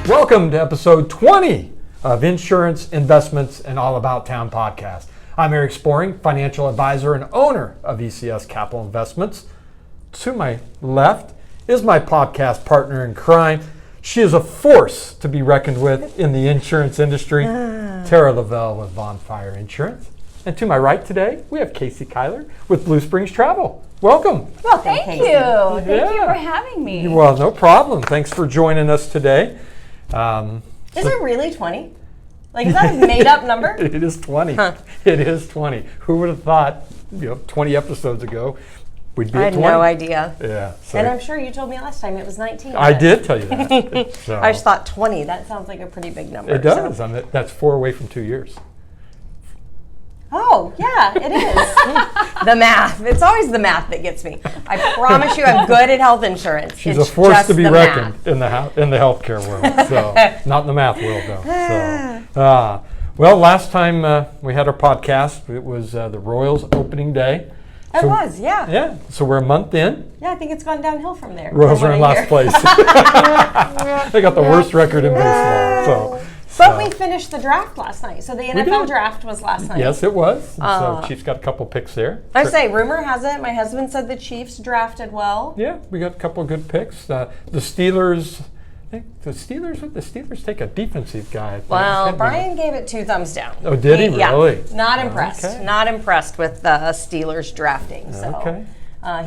Welcome to episode 20 of Insurance, Investments, and All About Town podcast. I'm Eric Sporing, financial advisor and owner of ECS Capital Investments. To my left is my podcast partner in crime. She is a force to be reckoned with in the insurance industry, Tara Lavelle with Bonfire Insurance. And to my right today, we have Casey Kiler with Blue Springs Travel. Welcome. Well, thank you. Thank you for having me. Well, no problem. Thanks for joining us today. Is it really 20? Like, is that a made-up number? It is 20. Huh. It is 20. Who would have thought, 20 episodes ago, we'd be at 20? I had no idea. Yeah. So And I'm sure you told me last time it was 19. I did tell you that. So. I just thought 20. That sounds like a pretty big number. It does. I mean, that's 4 away from 2 years. Oh, yeah, it is. The math. It's always the math that gets me. I promise you I'm good at health insurance. She's a force to be reckoned in the healthcare world. So not in the math world, though. So, well, last time we had our podcast, it was the Royals opening day. It was, yeah. Yeah. So we're a month in. Yeah, I think it's gone downhill from there. Royals are in last place. They got the worst record in baseball. But we finished the draft last night. So the NFL draft was last night. Yes, it was. So Chiefs got a couple picks there. I say, rumor has it, my husband said the Chiefs drafted well. Yeah, we got a couple of good picks. The Steelers, I think the Steelers take a defensive guy. Well, Brian gave it 2 thumbs down. Oh, did he really? Yeah, not impressed. Okay. Not impressed with the Steelers drafting. So Okay.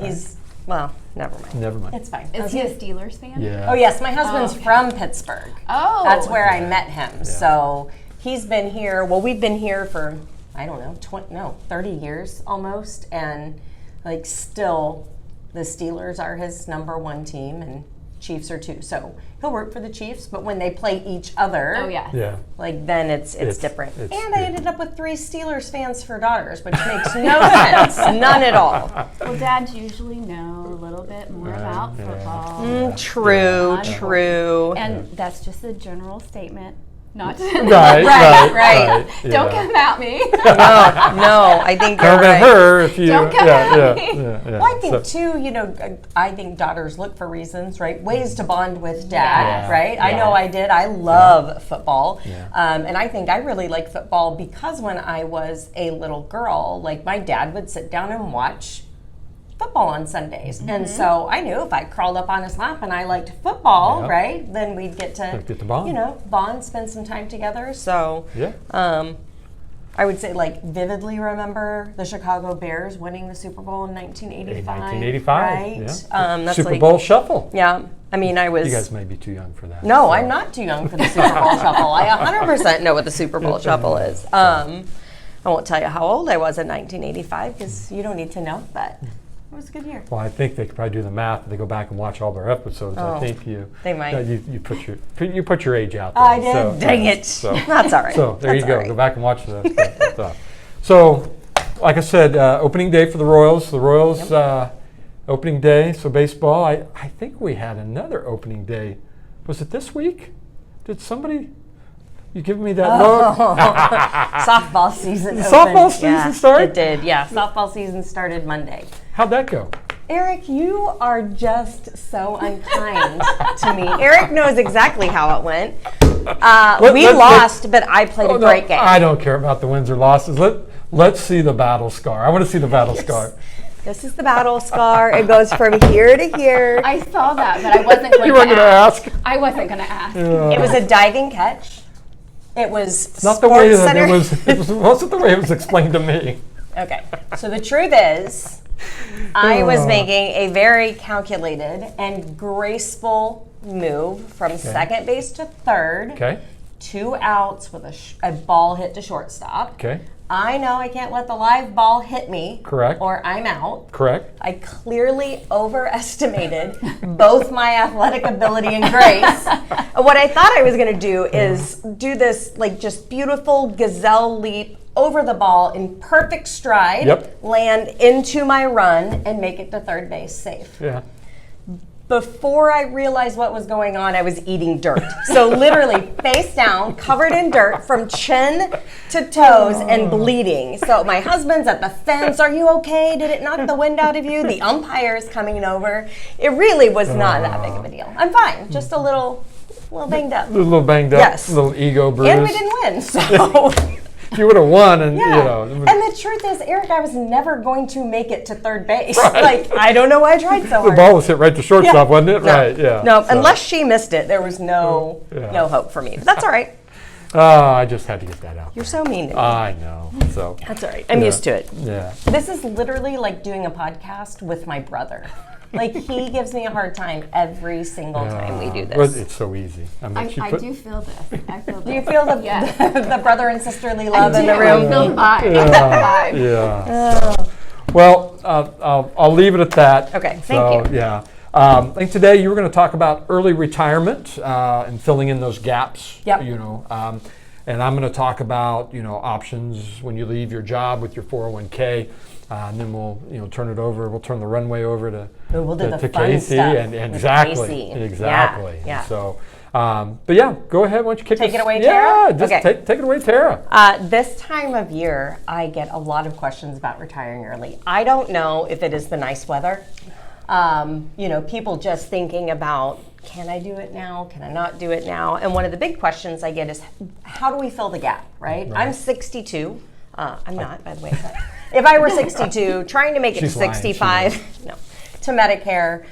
He's, well, never mind. Never mind. It's fine. Is he a Steelers fan? Yeah. Oh, yes. My husband's from Pittsburgh. Oh. That's where I met him. So he's been here. Well, we've been here for, I don't know, 30 years almost. And, like, still the Steelers are his number 1 team and Chiefs are 2. So he'll root for the Chiefs, but when they play each other, Yeah. like then it's different. It's and I ended up with 3 Steelers fans for daughters, which makes no sense, none at all. Well, dads usually know a little bit more about football. True. And that's just a general statement. Not Right. Don't come at me. No, I think you're Come at right. her if you. Don't come at me. Well, I think too, I think daughters look for reasons, right? Ways to bond with dad, right? Yeah. I know I did. I love football. Yeah. And I think I really like football because when I was a little girl, like my dad would sit down and watch football on Sundays. And so I knew if I crawled up on his lap and I liked football, right, then we'd get to bond. Bond, spend some time together. So I would say, like, vividly remember the Chicago Bears winning the Super Bowl in 1985. 1985, right? yeah. That's Super like, Bowl Shuffle. Yeah. I mean, I was... You guys may be too young for that. No, I'm not too young for the Super Bowl Shuffle. I 100% know what the Super Bowl Shuffle is. I won't tell you how old I was in 1985 because you don't need to know, but... It was a good year. Well, I think they could probably do the math if they go back and watch all their episodes. I think they might. You put your age out there. I did. So, Dang it. So, that's all right. So there that's you go. Right. Go back and watch the stuff. So, like I said, opening day for the Royals. The Royals opening day. So baseball. I think we had another opening day. Was it this week? Did somebody? You give me that look? Softball season opened. Softball season started? It did, yeah. Softball season started Monday. How'd that go? Eric, you are just so unkind to me. Eric knows exactly how it went. We lost, but I played a great game. I don't care about the wins or losses. Let's see the battle scar. I want to see the battle scar. This is the battle scar. It goes from here to here. I saw that, but I wasn't going You weren't going to ask? I wasn't going to ask. It was a diving catch. It was not the way that it wasn't the way it was explained to me. Okay, so the truth is, I was making a very calculated and graceful move from second base to third. Okay. 2 outs with a ball hit to shortstop. Okay. I know I can't let the live ball hit me. Correct. Or I'm out. Correct. I clearly overestimated both my athletic ability and grace. What I thought I was going to do is do this like just beautiful gazelle leap over the ball in perfect stride, land into my run, and make it to third base safe. Yeah. Before I realized what was going on, I was eating dirt. So literally face down, covered in dirt from chin to toes and bleeding. So my husband's at the fence. Are you okay? Did it knock the wind out of you? The umpire's coming over. It really was not that big of a deal. I'm fine. Just a little a little banged up. A little banged up. Yes. A little ego bruise. And we didn't win, so. You would have won, and Yeah. And the truth is, Eric, I was never going to make it to third base. Right. Like, I don't know why I tried so the hard. ball was hit right to shortstop, wasn't it? No. Right, yeah. No, So, unless she missed it, there was no hope for me. But that's all right. I just had to get that out. You're so mean to me. I know. So That's all right. I'm used to it. yeah. This is literally like doing a podcast with my brother. Like, he gives me a hard time every single time we do Well, this. it's so easy. I mean, I she do feel this. I feel this. Do you feel the, Yeah. the brother and sisterly I love in do. the room? I feel the vibe. Yeah. The vibe. Yeah. Well, I'll leave it at that. Okay, So, thank you. yeah. I think today you were going to talk about early retirement and filling in those gaps. Yep. And I'm going to talk about options when you leave your job with your 401k. And then we'll turn it over. We'll turn the runway over to We'll do the to fun Casey stuff and with exactly. Casey. Yeah. So, but yeah, go ahead. Why don't you kick Take us- it away, Yeah, Tara? just Okay. take it away, Tara. This time of year, I get a lot of questions about retiring early. I don't know if it is the nice weather. People just thinking about, can I do it now? Can I not do it now? And one of the big questions I get is, how do we fill the gap, right? I'm 62. I'm not, by the way. But if I were 62, trying to make it to She's lying, 65, no, to Medicare,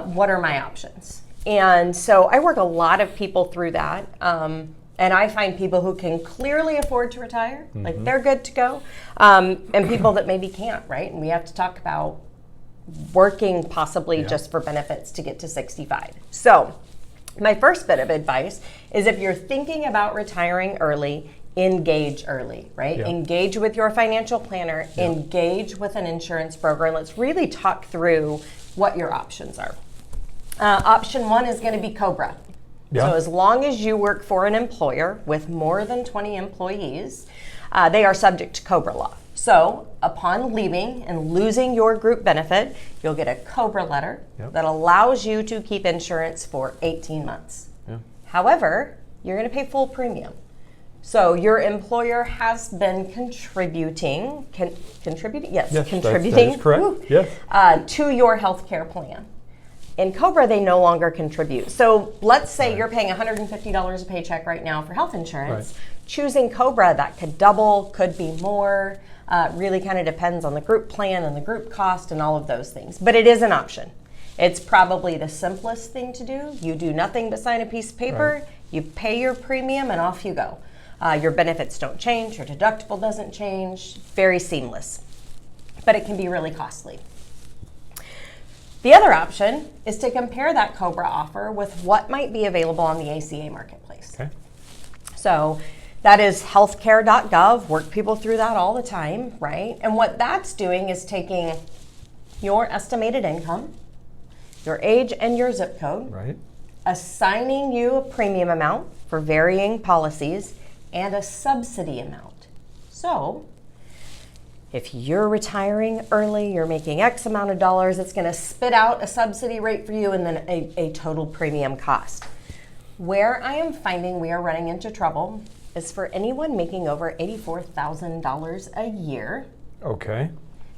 what are my options? And so I work a lot of people through that. And I find people who can clearly afford to retire, like they're good to go, and people that maybe can't, right? And we have to talk about working possibly just for benefits to get to 65. So my first bit of advice is, if you're thinking about retiring early, engage early, right? Yeah. Engage with your financial planner, engage with an insurance broker, and let's really talk through what your options are. Option one is going to be COBRA. Yeah. So as long as you work for an employer with more than 20 employees, they are subject to COBRA law. So upon leaving and losing your group benefit, you'll get a COBRA letter that allows you to keep insurance for 18 months. Yeah. However, you're going to pay full premium. So your employer has been contributing, contributing That is correct. woo, Yes. to your health care plan. In COBRA, they no longer contribute. So let's say you're paying $150 a paycheck right now for health insurance. Right. Choosing COBRA, that could double, could be more. Really kind of depends on the group plan and the group cost and all of those things. But it is an option. It's probably the simplest thing to do. You do nothing but sign a piece of paper, you pay your premium, and off you go. Your benefits don't change, your deductible doesn't change. Very seamless. But it can be really costly. The other option is to compare that COBRA offer with what might be available on the ACA marketplace. Okay. So that is healthcare.gov. Work people through that all the time, right? And what that's doing is taking your estimated income, your age, and your zip code, Right. assigning you a premium amount for varying policies, and a subsidy amount. So if you're retiring early, you're making X amount of dollars, it's going to spit out a subsidy rate for you and then a total premium cost. Where I am finding we are running into trouble is for anyone making over $84,000 a year. Okay.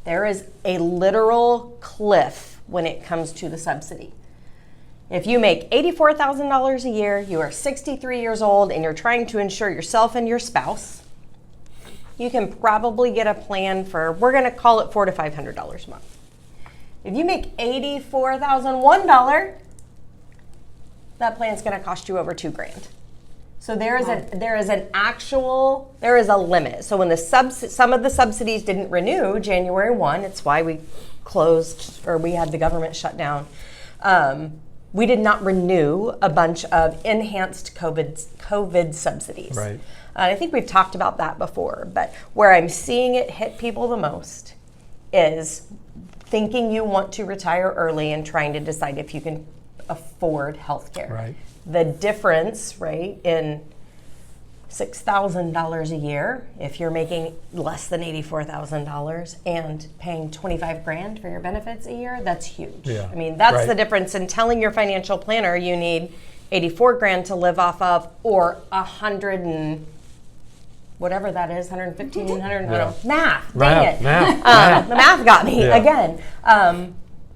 There is a literal cliff when it comes to the subsidy. If you make $84,000 a year, you are 63 years old, and you're trying to insure yourself and your spouse, you can probably get a plan for, we're going to call it $400 to $500 a month. If you make $84,001, that plan's going to cost you over $2,000. So there is a limit. So when some of the subsidies didn't renew January 1, it's why we closed, or we had the government shut down. We did not renew a bunch of enhanced COVID subsidies. Right. I think we've talked about that before, but where I'm seeing it hit people the most is thinking you want to retire early and trying to decide if you can afford health care. Right. The difference, right, in $6,000 a year if you're making less than $84,000 and paying $25,000 for your benefits a year, that's huge. Yeah. I mean, that's Right. the difference in telling your financial planner you need $84,000 to live off of, or 100 and whatever that is, 115, 100, I don't know. Math, dang it. Math. The math got me Yeah. again.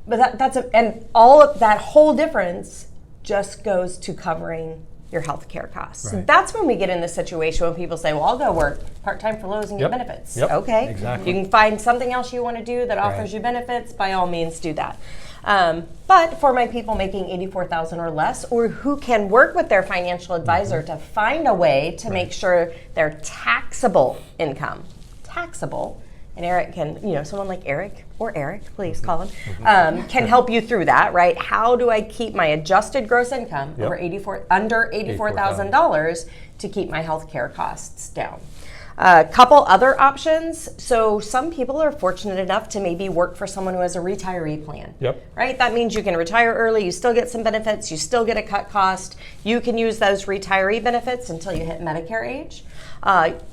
But and all of that whole difference just goes to covering your health care costs. Right. That's when we get in the situation when people say, well, I'll go work part-time for Lowe's and get benefits. Yep. Okay, Exactly. you can find something else you want to do that offers you benefits, by all means do that. But for my people making $84,000 or less, or who can work with their financial advisor to find a way to make sure their taxable income, and Eric can, someone like Eric, please call him, can help you through that, right? How do I keep my adjusted gross income under $84,000 to keep my health care costs down? A couple other options. So some people are fortunate enough to maybe work for someone who has a retiree plan. Right? That means you can retire early, you still get some benefits, you still get a cut cost. You can use those retiree benefits until you hit Medicare age.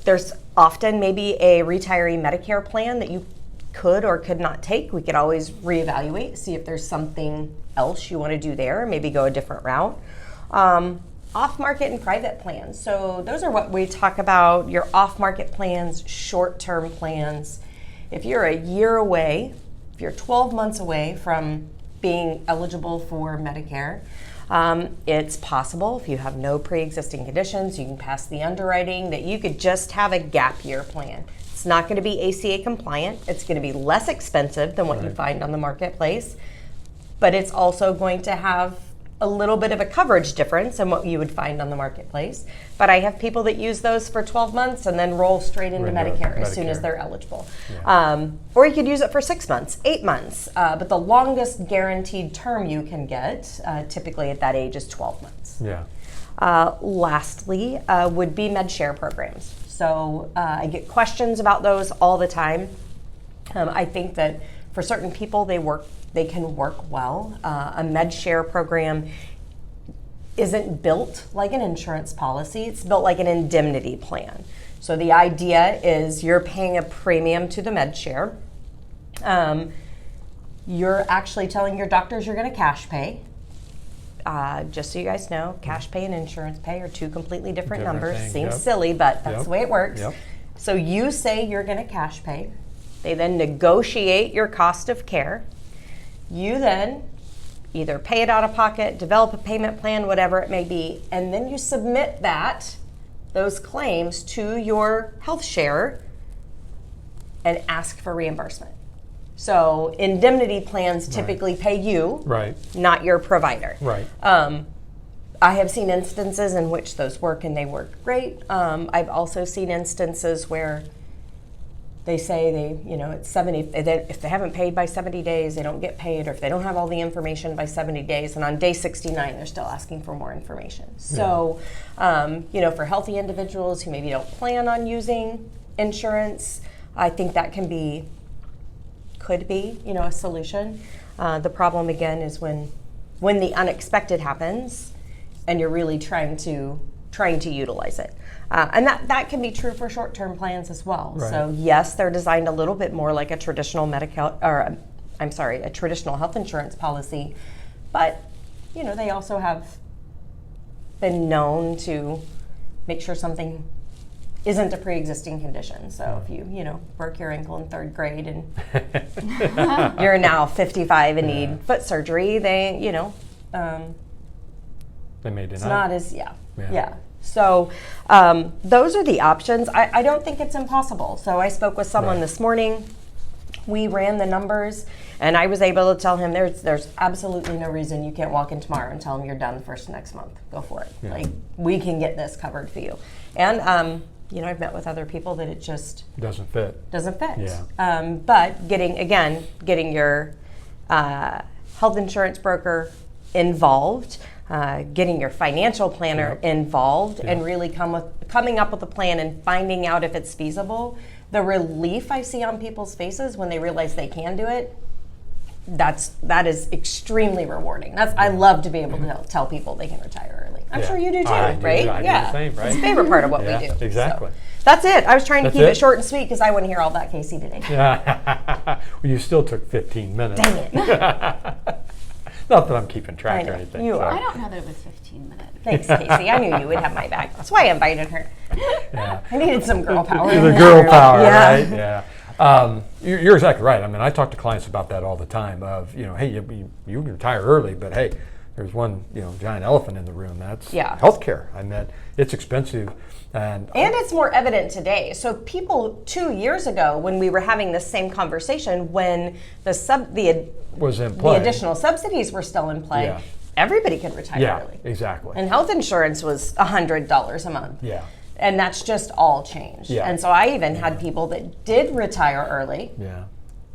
There's often maybe a retiree Medicare plan that you could or could not take. We could always reevaluate, see if there's something else you want to do there, maybe go a different route. Off-market and private plans. So those are what we talk about, your off-market plans, short-term plans. If you're a year away, if you're 12 months away from being eligible for Medicare, it's possible, if you have no pre-existing conditions, you can pass the underwriting, that you could just have a gap year plan. It's not going to be ACA compliant. It's going to be less expensive than what you find on the marketplace, but it's also going to have a little bit of a coverage difference than what you would find on the marketplace. But I have people that use those for 12 months and then roll straight into Medicare as soon as they're eligible. Or you could use it for 6 months, 8 months. But the longest guaranteed term you can get, typically at that age, is 12 months. Lastly, would be MedShare programs. So I get questions about those all the time. I think that for certain people, they can work well. A MedShare program isn't built like an insurance policy. It's built like an indemnity plan. So the idea is you're paying a premium to the MedShare. You're actually telling your doctors you're going to cash pay. Just so you guys know, cash pay and insurance pay are two completely different numbers. Seems silly, but that's the way it works. So you say you're going to cash pay. They then negotiate your cost of care. You then either pay it out of pocket, develop a payment plan, whatever it may be, and then you submit those claims to your health sharer and ask for reimbursement. So indemnity plans typically pay you, not your provider. I have seen instances in which those work and they work great. I've also seen instances where they say it's 70, if they haven't paid by 70 days, they don't get paid, or if they don't have all the information by 70 days, and on day 69, they're still asking for more information. So, for healthy individuals who maybe don't plan on using insurance, I think that could be, a solution. The problem again is when the unexpected happens, and you're really trying to utilize it. And that can be true for short-term plans as well. So yes, they're designed a little bit more like a traditional a traditional health insurance policy, but they also have been known to make sure something isn't a pre-existing condition. So if you broke your ankle in 3rd grade and you're now 55 and need foot surgery, they may deny. It's not as So those are the options. I don't think it's impossible. So I spoke with someone this morning. We ran the numbers, and I was able to tell him there's absolutely no reason you can't walk in tomorrow and tell him you're done first next month. Go for it. Like, we can get this covered for you. And I've met with other people that it just doesn't fit. But getting your health insurance broker involved, getting your financial planner involved, and really coming up with a plan and finding out if it's feasible. The relief I see on people's faces when they realize they can do it, that is extremely rewarding. I love to be able to tell people they can retire early. I'm sure you do too, right? I do the same, right? It's a favorite part of what we do. Exactly. So, that's it. I was trying to keep it short and sweet because I want to hear all about Casey today. Well, you still took 15 minutes. Dang it. Not that I'm keeping track or anything. You are. I don't know that it was 15 minutes. Thanks, Casey. I knew you would have my back. That's why I invited her. I needed some girl power. The girl power, right? Yeah. You're exactly right. I mean, I talk to clients about that all the time. Of hey, you retire early, but hey, there's one giant elephant in the room. That's Yeah. healthcare. It's expensive, and it's more evident today. So people 2 years ago, when we were having this same conversation, when the was in play. the additional subsidies were still in play, Yeah. everybody could retire early. Exactly. And health insurance was $100 a month. Yeah. And that's just all changed. Yeah. And so I even had people that did retire early, Yeah.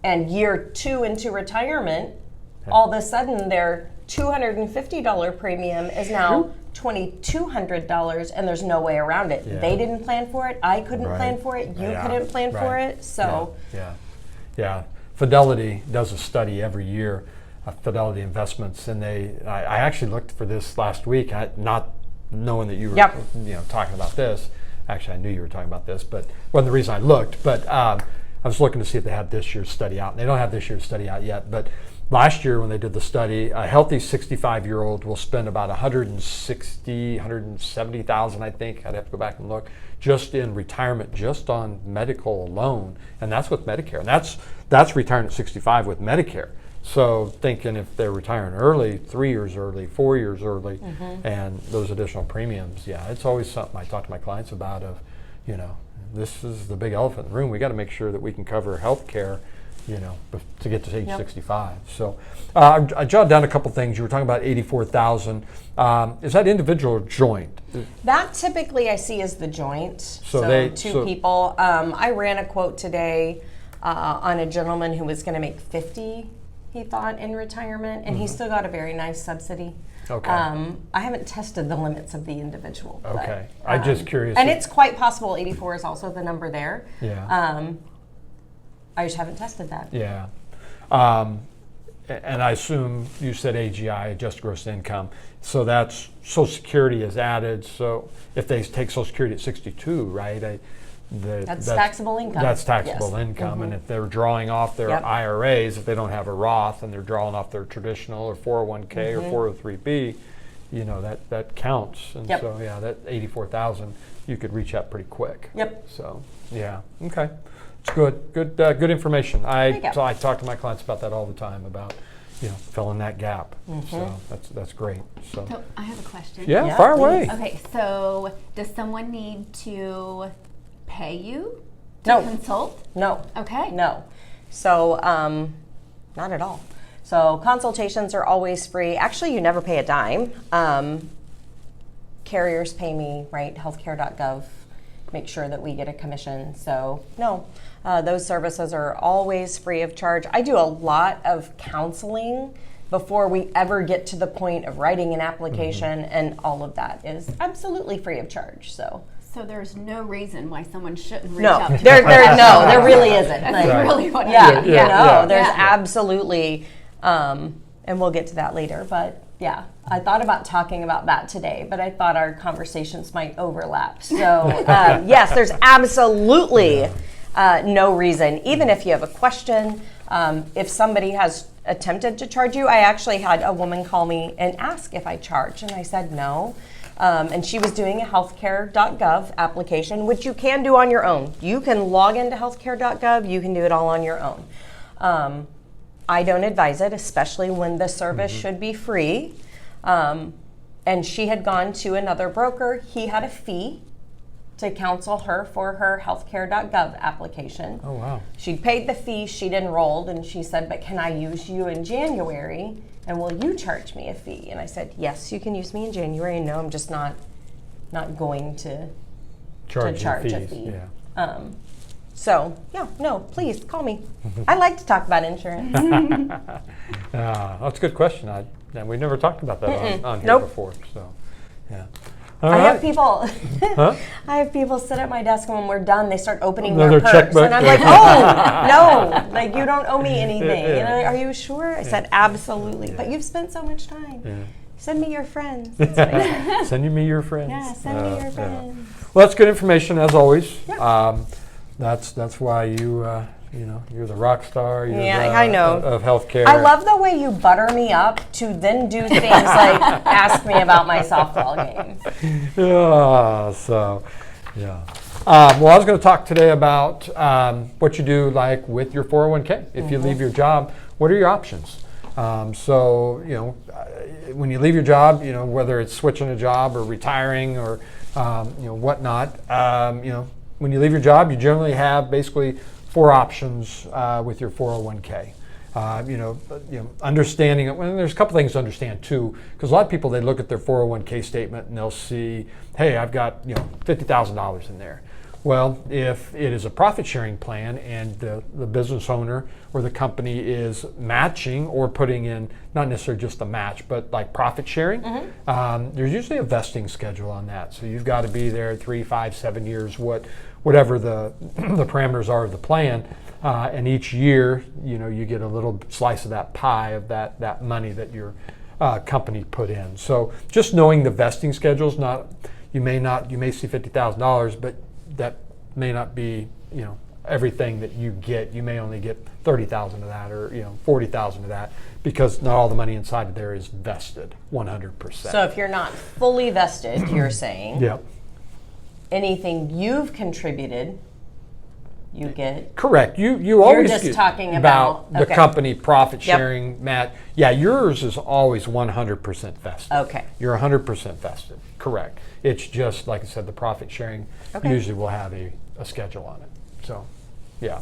and year 2 into retirement, all of a sudden their $250 premium is now $2,200, and there's no way around it. Yeah. They didn't plan for it. I couldn't Right. plan for it. You Yeah. couldn't plan for Right. it. So Yeah. Fidelity does a study every year, Fidelity Investments, and I actually looked for this last week, not knowing that you were Yep. talking about this. Actually, I knew you were talking about this, but wasn't the reason I looked. But I was looking to see if they had this year's study out, and they don't have this year's study out yet. But last year, when they did the study, a healthy 65-year-old will spend about $170,000, I think. I'd have to go back and look, just in retirement, just on medical alone, and that's with Medicare. And that's retiring at 65 with Medicare. So thinking if they're retiring early, 3 years early, 4 years early, and those additional premiums, it's always something I talk to my clients about. This is the big elephant in the room. We got to make sure that we can cover health care, to get to age 65. So I jotted down a couple things. You were talking about 84,000. Is that individual or joint? that typically I see as the joint. So So people. I ran a quote today on a gentleman who was going to make 50, he thought, in retirement, and he still got a very nice subsidy. Okay. I haven't tested the limits of the individual. Okay. But, I'm just curious. And it's quite possible 84 is also the number there. Yeah. I just haven't tested that. Yeah. And I assume you said AGI, adjusted gross income. So that's Social Security is added. So if they take Social Security at 62, right? That's taxable income. That's taxable Yes. income. And if they're drawing off their Yep. IRAs, if they don't have a Roth and they're drawing off their traditional or 401k or 403b, that counts. And Yep. so, that 84,000, you could reach out pretty quick. Yep. So, okay. It's good information. you go. So I talk to my clients about that all the time, about filling that gap. So that's great. So I have a question. yeah, fire away. Okay, so does someone need to pay you to No. consult? No. Okay. No. So, not at all. So consultations are always free. Actually, you never pay a dime. Carriers pay me, right? Healthcare.gov. Make sure that we get a commission. So no, those services are always free of charge. I do a lot of counseling before we ever get to the point of writing an application, and all of that is absolutely free of charge. So there's no reason why someone shouldn't reach no, out to there really isn't. That's Like, really what yeah, I mean. there's Yeah. absolutely, and we'll get to that later, but yeah, I thought about talking about that today, but I thought our conversations might overlap. So yes, there's absolutely no reason, even if you have a question, if somebody has attempted to charge you. I actually had a woman call me and ask if I charge, and I said no. And she was doing a healthcare.gov application, which you can do on your own. You can log into healthcare.gov, you can do it all on your own. I don't advise it, especially when the service should be free. And she had gone to another broker. He had a fee to counsel her for her healthcare.gov application. Oh, wow. She'd paid the fee, she'd enrolled, and she said, but can I use you in January? And will you charge me a fee? And I said, yes, you can use me in January. And no, I'm just not going to charge a fee. Yeah. So, yeah, no, please call me. I like to talk about insurance. That's a good question. We never talked about that on here Nope. before. So, yeah. I have people. I have people sit at my desk, and when we're done, they start opening Their their purse, checkbook. and I'm like, "Oh no! Like you don't owe me anything." Yeah. And are you sure? I said, "Absolutely." But you've spent so much time. Yeah. Send me your friends. That's what I said. Send me your friends. Yeah, send me your friends. Well, that's good information as always. Yeah. That's why you're the rock star. You're I know. of healthcare. I love the way you butter me up to then do things like ask me about my softball games. Yeah. So, yeah. Well, I was going to talk today about what you do, like with your 401k. If you leave your job, what are your options? So, when you leave your job, whether it's switching a job or retiring or, whatnot, when you leave your job, you generally have basically 4 options with your 401k. Understanding it. Well, there's a couple things to understand too, because a lot of people, they look at their 401k statement and they'll see, hey, I've got $50,000 in there. Well, if it is a profit sharing plan and the business owner or the company is matching or putting in, not necessarily just the match, but like profit sharing, there's usually a vesting schedule on that. So you've got to be there 3, 5, 7 years, whatever the parameters are of the plan. And each year, you get a little slice of that pie of that money that your company put in. So just knowing the vesting schedules, you may see $50,000, but that may not be, everything that you get. You may only get 30,000 of that, or 40,000 of that, because not all the money inside of there is vested 100%. So if you're not fully vested, you're saying, yep, anything you've contributed, you get. Correct. You always just get talking about the company profit sharing, Matt. Yeah, yours is always 100% vested. Okay. You're 100% vested. Correct. It's just like I said, the profit sharing usually will have a schedule on it. So, yeah.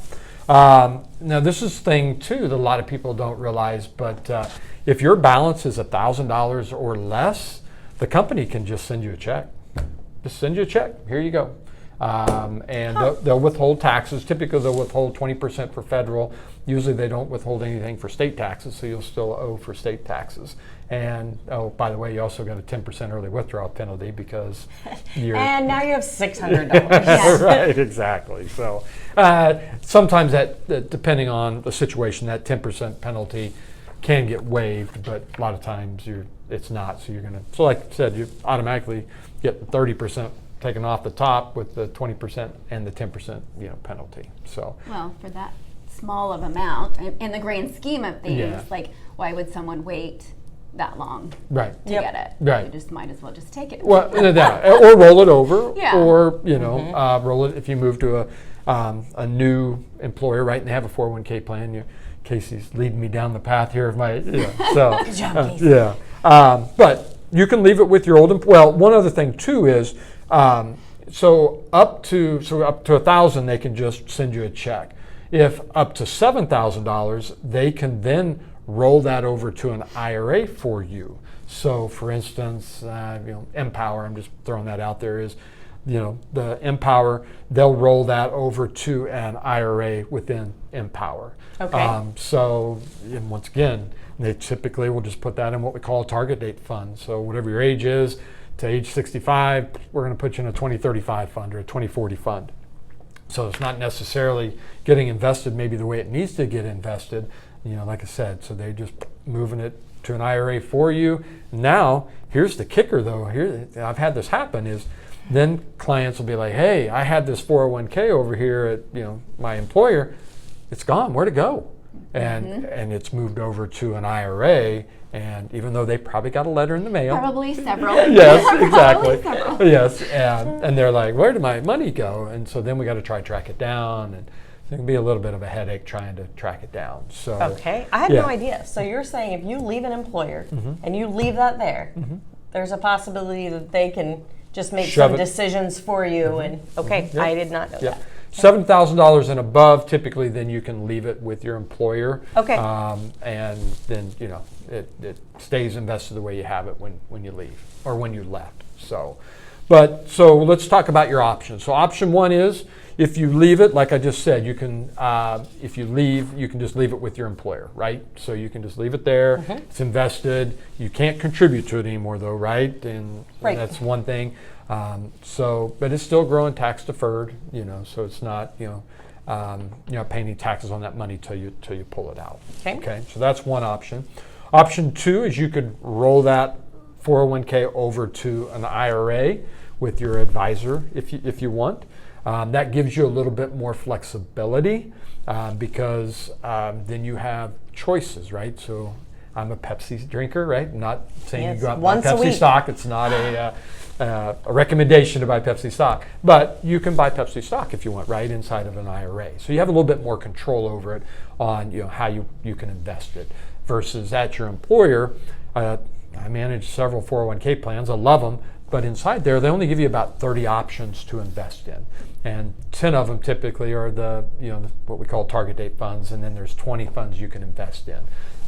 Now this is thing too that a lot of people don't realize, but if your balance is $1,000 or less, the company can just send you a check. Just send you a check. Here you go. And they'll withhold taxes. Typically, they'll withhold 20% for federal. Usually, they don't withhold anything for state taxes, so you'll still owe for state taxes. And by the way, you also got a 10% early withdrawal penalty because you're. And now you have $600. Right, exactly. So sometimes that, depending on the situation, that 10% penalty can get waived, but a lot of times it's not. So you're gonna. So like I said, you automatically get 30% taken off the top with the 20% and the 10% penalty. So well, for that small of amount, in the grand scheme of things, like why would someone wait that long to get it? Right. You just might as well just take it. Well, or roll it over, or roll it if you move to a new employer, right? And they have a 401k plan. Casey's leading me down the path here of my so Good job, Casey. but you can leave it with your old. Well, one other thing too is. So up to 1,000, they can just send you a check. If up to $7,000, they can then roll that over to an IRA for you. So, for instance, Empower. I'm just throwing that out there. Is the Empower? They'll roll that over to an IRA within Empower. Okay. So, and once again, they typically will just put that in what we call a target date fund. So, whatever your age is. To age 65, we're going to put you in a 2035 fund or a 2040 fund. So it's not necessarily getting invested maybe the way it needs to get invested, like I said. So they're just moving it to an IRA for you. Now, here's the kicker though. Here, I've had this happen is then clients will be like, hey, I had this 401k over here at my employer. It's gone. Where'd it go? And it's moved over to an IRA. And even though they probably got a letter in the mail. Probably several. Yes, exactly. Yes, and they're like, where did my money go? And so then we got to try to track it down. And it can be a little bit of a headache trying to track it down. So okay, I had no idea. So you're saying if you leave an employer and you leave that there, there's a possibility that they can just make some decisions for you. And I did not know that. $7,000 and above, typically, then you can leave it with your employer. Okay. And then it stays invested the way you have it when you leave or when you left. So let's talk about your options. So option one is if you leave it, like I just said, you can if you leave, you can just leave it with your employer, right? So you can just leave it there. It's invested. You can't contribute to it anymore, though, right? And that's one thing. But it's still growing tax deferred, so it's not, paying any taxes on that money till you pull it out. Okay. So that's one option. Option two is you could roll that 401k over to an IRA with your advisor if you want. That gives you a little bit more flexibility because then you have choices, right? So I'm a Pepsi drinker, right? I'm not saying you go out and buy Pepsi stock. It's not a recommendation to buy Pepsi stock, but you can buy Pepsi stock if you want, right, inside of an IRA. So you have a little bit more control over it on how you can invest it. versus at your employer. I manage several 401k plans. I love them, but inside there, they only give you about 30 options to invest in. And 10 of them typically are what we call target date funds, and then there's 20 funds you can invest in.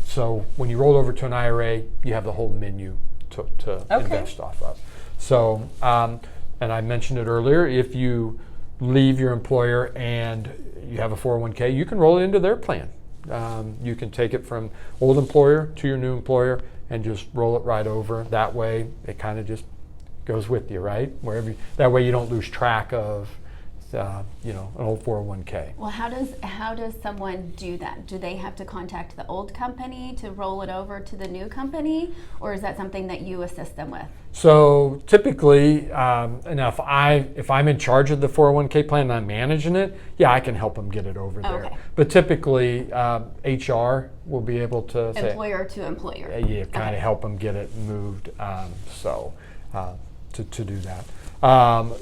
So when you roll over to an IRA, you have the whole menu to invest off of. So, and I mentioned it earlier, if you leave your employer and you have a 401k, you can roll it into their plan. You can take it from old employer to your new employer and just roll it right over. That way, it kind of just goes with you, right? That way you don't lose track of an old 401k. Well, how does someone do that? Do they have to contact the old company to roll it over to the new company, or is that something that you assist them with? So typically, now if I'm in charge of the 401k plan and I'm managing it, yeah, I can help them get it over there. Okay. But typically, HR will be able to Employer to employer. Yeah, kind of help them get it moved. To do that.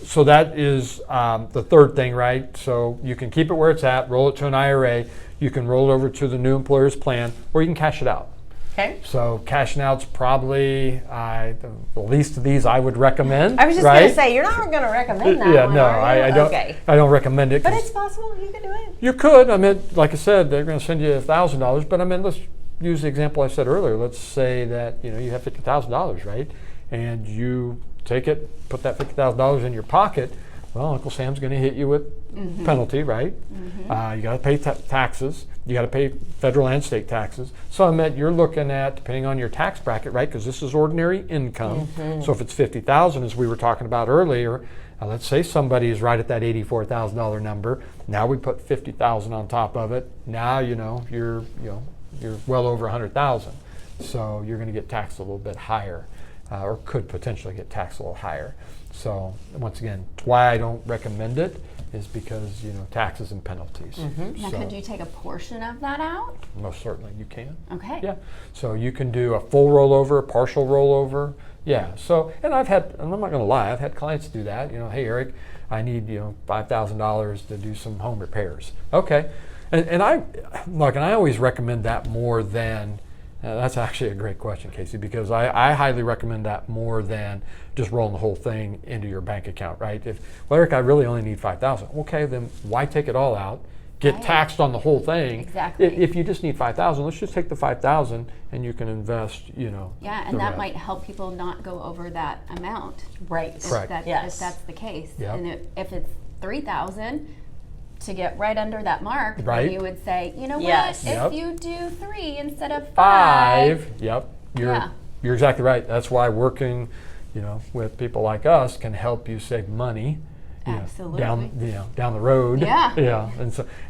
So that is the third thing, right? So you can keep it where it's at, roll it to an IRA, you can roll it over to the new employer's plan, or you can cash it out. Okay. So cashing out's probably the least of these I would recommend. I was just going to say, you're not going to recommend that yeah, one, no, are you? I don't. Okay. I don't recommend it. But it's possible you could do it. You could. I mean, like I said, they're going to send you $1,000, but I mean, let's use the example I said earlier. Let's say that you have $50,000, right? And you take it, put that $50,000 in your pocket. Well, Uncle Sam's going to hit you with penalty, right? You got to pay taxes. You got to pay federal and state taxes. So I meant you're looking at, depending on your tax bracket, right? Because this is ordinary income. So if it's $50,000, as we were talking about earlier, let's say somebody is right at that $84,000 number. Now we put $50,000 on top of it. Now you're well over $100,000. So you're going to get taxed a little bit higher. Or could potentially get taxed a little higher. So once again, why I don't recommend it is because taxes and penalties. Now, could you take a portion of that out? Most certainly you can. Okay. Yeah. So you can do a full rollover, a partial rollover. Yeah. So and I'm not going to lie, I've had clients do that. Hey Eric, I need $5,000 to do some home repairs. Okay. And I always recommend that more than. That's actually a great question, Casey, because I highly recommend that more than just rolling the whole thing into your bank account, right? Eric, I really only need $5,000. Okay, then why take it all out, get taxed on the whole thing? Exactly. If you just need $5,000, let's just take the $5,000 and you can invest, Yeah, and that might help people not go over that amount. Right. If that's the case. Yep. And if it's $3,000, to get right under that mark, right. You would say, what? Yes. If you do 3 instead of 5. Yep. You're exactly right. That's why working, with people like us can help you save money. Absolutely. Down the road. Yeah. Yeah.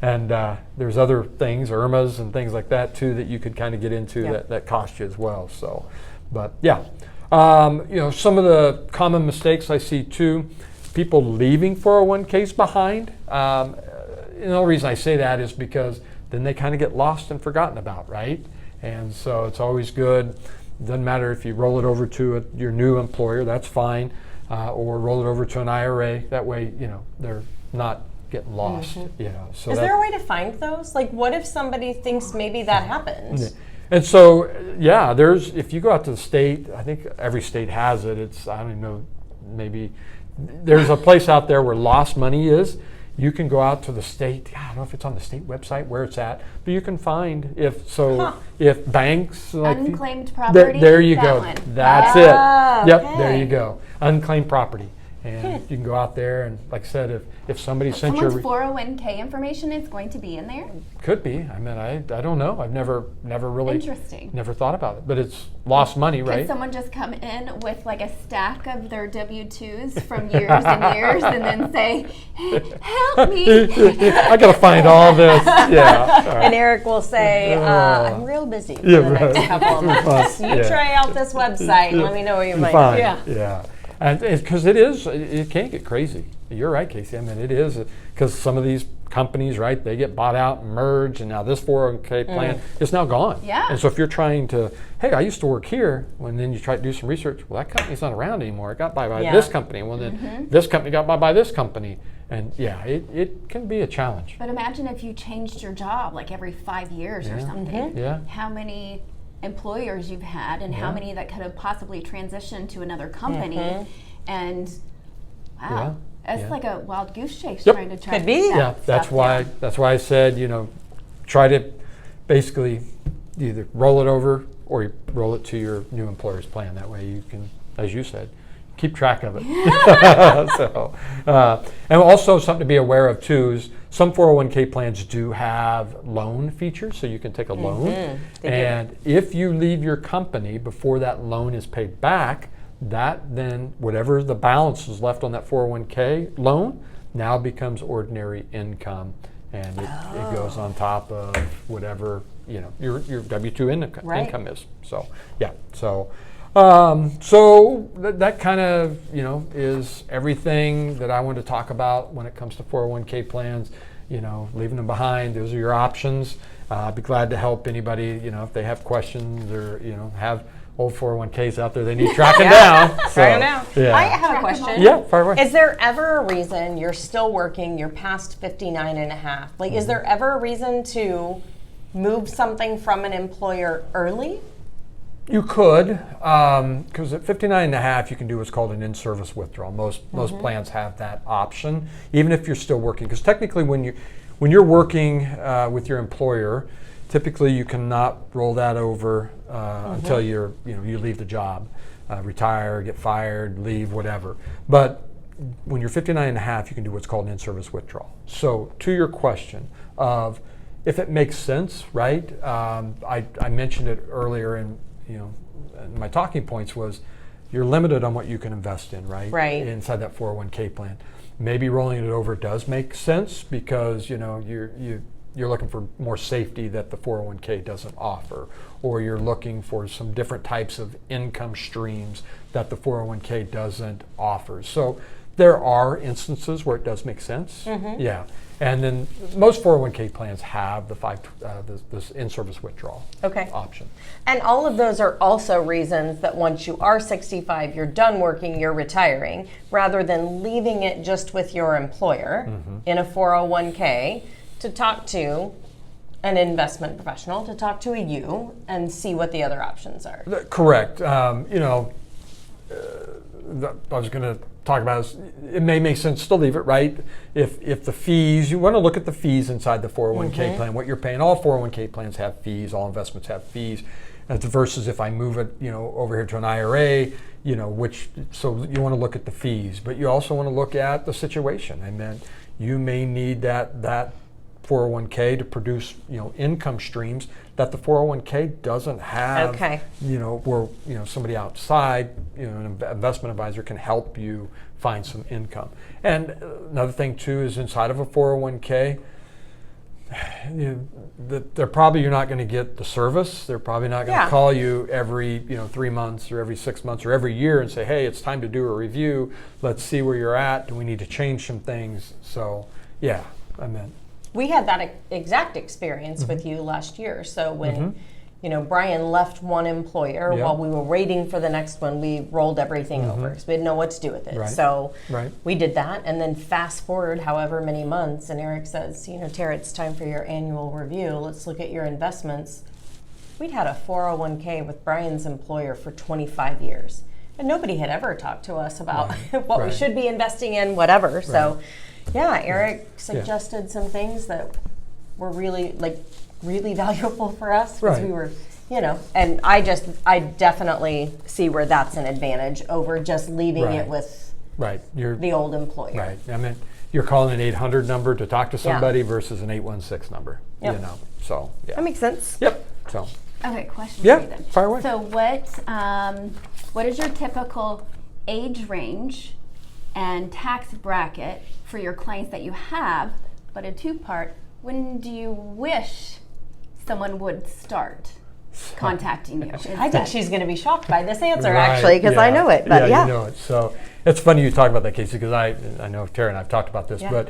And there's other things, IRMAs and things like that too, that you could kind of get into that cost you as well. So, but yeah, some of the common mistakes I see too, people leaving 401ks behind. The only reason I say that is because then they kind of get lost and forgotten about, right? And so it's always good. Doesn't matter if you roll it over to your new employer, that's fine, or roll it over to an IRA. That way, they're not getting lost. So is there a way to find those? Like, what if somebody thinks maybe that happened? And so, if you go out to the state, I think every state has it. I don't even know, maybe there's a place out there where lost money is. You can go out to the state. I don't know if it's on the state website where it's at, but you can find if banks like unclaimed property. There you go. One. That's it. Yep, okay. there you go. Unclaimed property, and you can go out there and, like I said, if somebody sent you someone's 401k information is going to be in there. Could be. I mean, I don't know. I've never really Interesting. Never thought about it, but it's lost money, right? Could someone just come in with like a stack of their W-2s from years and years and then say, help me. I got to find all this. Yeah. And Eric will say, I'm real busy for the next couple of months. You try out this website and let me know what you might. Yeah. And because it can get crazy. You're right, Casey. I mean, it is because some of these companies, right, they get bought out and merged, and now this 401k plan is now gone. Yeah. And so if you're trying to, hey, I used to work here, when then you try to do some research, well, that company's not around anymore. It got bought by this company. Well, then this company got bought by this company. And it can be a challenge. But imagine if you changed your job like every 5 years or something. Yeah. How many employers you've had and how many that could have possibly transitioned to another company. And wow, that's like a wild goose chase trying to track. Could be. That's why I said, try to basically either roll it over or you roll it to your new employer's plan. That way you can, as you said, keep track of it. And also something to be aware of too is some 401k plans do have loan features, so you can take a loan. And if you leave your company before that loan is paid back, that then whatever the balance is left on that 401k loan now becomes ordinary income, and it goes on top of whatever your W-2 income is. So so that kind of is everything that I want to talk about when it comes to 401k plans. Leaving them behind. Those are your options. I'd be glad to help anybody. If they have questions or have old 401ks out there they need tracking down. Tracking down. Yeah. I have a question. Yeah, fire away. Is there ever a reason you're still working? You're past 59 and a half. Like, is there ever a reason to move something from an employer early? You could, because at 59 and a half, you can do what's called an in-service withdrawal. Most plans have that option, even if you're still working. Because technically, when you're working with your employer, typically you cannot roll that over until you leave the job, retire, get fired, leave, whatever. But when you're 59 and a half, you can do what's called an in-service withdrawal. So to your question of if it makes sense, right? I mentioned it earlier in my talking points was you're limited on what you can invest in, right? Right. Inside that 401k plan. Maybe rolling it over does make sense because you're looking for more safety that the 401k doesn't offer, or you're looking for some different types of income streams that the 401k doesn't offer. So there are instances where it does make sense. Yeah. And then most 401k plans have this in-service withdrawal option. And all of those are also reasons that once you are 65, you're done working, you're retiring, rather than leaving it just with your employer in a 401k to talk to an investment professional, to talk to you and see what the other options are. Correct. I was going to talk about is it may make sense to leave it, right? If the fees, you want to look at the fees inside the 401k plan, what you're paying. All 401k plans have fees, all investments have fees, versus if I move it, over here to an IRA, so you want to look at the fees, but you also want to look at the situation. I mean, you may need that 401k to produce, income streams that the 401k doesn't have. Where somebody outside, an investment advisor can help you find some income. And another thing too is inside of a 401k, you're not going to get the service. They're probably not going to call you every 3 months or every 6 months or every year and say, hey, it's time to do a review. Let's see where you're at. Do we need to change some things? So we had that exact experience with you last year. So when Brian left one employer while we were waiting for the next one, we rolled everything over because we didn't know what to do with it. So we did that, and then fast forward however many months, and Eric says, Tara, it's time for your annual review. Let's look at your investments. We'd had a 401k with Brian's employer for 25 years, and nobody had ever talked to us about what we should be investing in, whatever. So Eric suggested some things that were really valuable for us because we were, and I definitely see where that's an advantage over just leaving it with the old employer. Right. I mean, you're calling an 800 number to talk to somebody versus an 816 number. So that makes sense. Yep. So. Okay, question for you then. Fire away. So what is your typical age range and tax bracket for your clients that you have? But a two-part, when do you wish someone would start contacting you? I think she's going to be shocked by this answer, actually, because I know it. But you know it. So it's funny you talk about that, Casey, because I know Tara and I've talked about this, but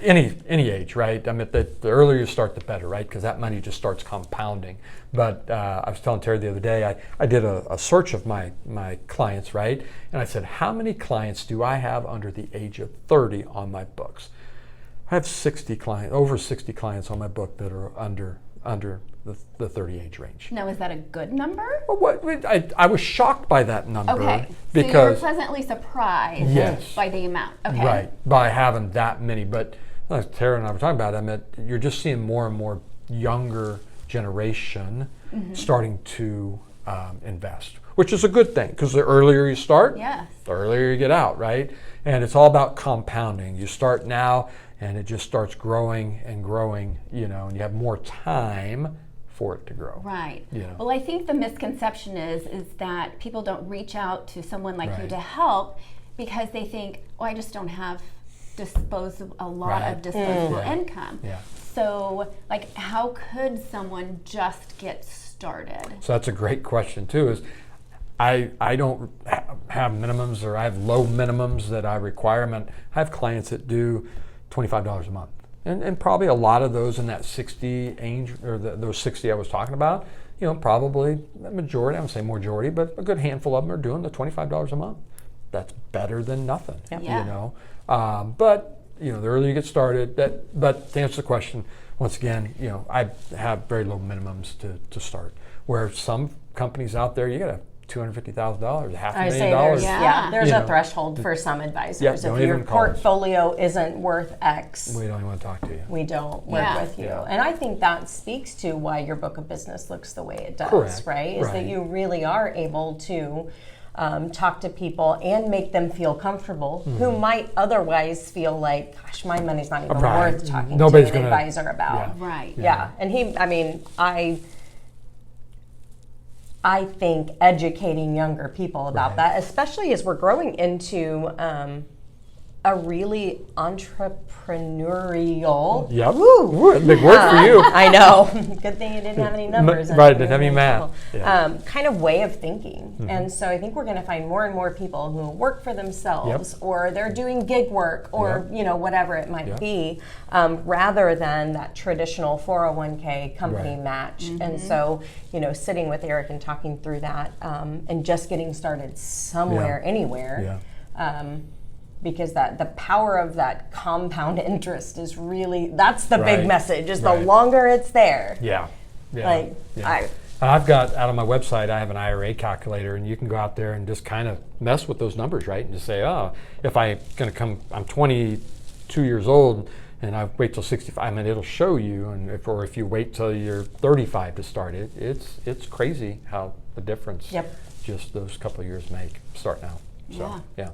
any age, right? I mean, the earlier you start, the better, right? Because that money just starts compounding. But I was telling Tara the other day, I did a search of my clients, right? And I said, how many clients do I have under the age of 30 on my books? I have over 60 clients on my book that are under under the 30 age range. Now, is that a good number? Well, I was shocked by that number. Okay, so because you were pleasantly surprised Yes. by the amount. Okay. Right, by having that many. But like Tara and I were talking about, I mean, you're just seeing more and more younger generation starting to invest, which is a good thing, because the earlier you start, Yes. the earlier you get out, right? And it's all about compounding. You start now, and it just starts growing and growing, and you have more time for it to grow. Right. You know. Well, I think the misconception is that people don't reach out to someone like you Right. to help because they think, oh, I just don't have a lot Right. of disposable Yeah. income. Yeah. So, like, how could someone just get started? So that's a great question too. Is I don't have minimums, or I have low minimums that I require. I have clients that do $25 a month, and probably a lot of those in that 60 age, or those 60 I was talking about. Probably the majority. I would say majority, but a good handful of them are doing the $25 a month. That's better than nothing. Yep. Yeah. But the earlier you get started, but to answer the question, once again, I have very low minimums to start. Where some companies out there, you got to $250,000, $500,000. There's You a know, thresh for some advisors. Yeah, if don't your even call us. portfolio isn't worth X, We don't even want to talk to you. we don't work Yeah. with you. Yeah. And I think that speaks to why your book of business looks the way it does, Correct. right? Is that Right. you really are able to talk to people and make them feel comfortable who might otherwise feel like, gosh, my money's not even Right. worth talking Nobody's to an gonna- advisor about. Yeah. Right. Yeah, and I think educating younger people about Right. that, especially as we're growing into a really entrepreneurial. Yep. Woo, big word for you. I know. Good thing you didn't have any numbers. Right, didn't have any math. Yeah. Kind of way of thinking. And so I think we're going to find more and more people who work for themselves, or they're doing gig work, or whatever it might be, rather than that traditional 401k company Right. match. And so, sitting with Eric and talking through that, and just getting started somewhere, anywhere. Because the power of that compound interest is really, that's the big Right. message, is Right. the longer it's there. Yeah. Yeah. Like, Yeah. I've got out on my website, I have an IRA calculator, and you can go out there and just kind of mess with those numbers, right? And just say, if I'm 22 years old and I wait till 65, I mean, it'll show you. And if you wait till you're 35 to start it, it's crazy how the difference just those couple of years make starting out. So, Yeah.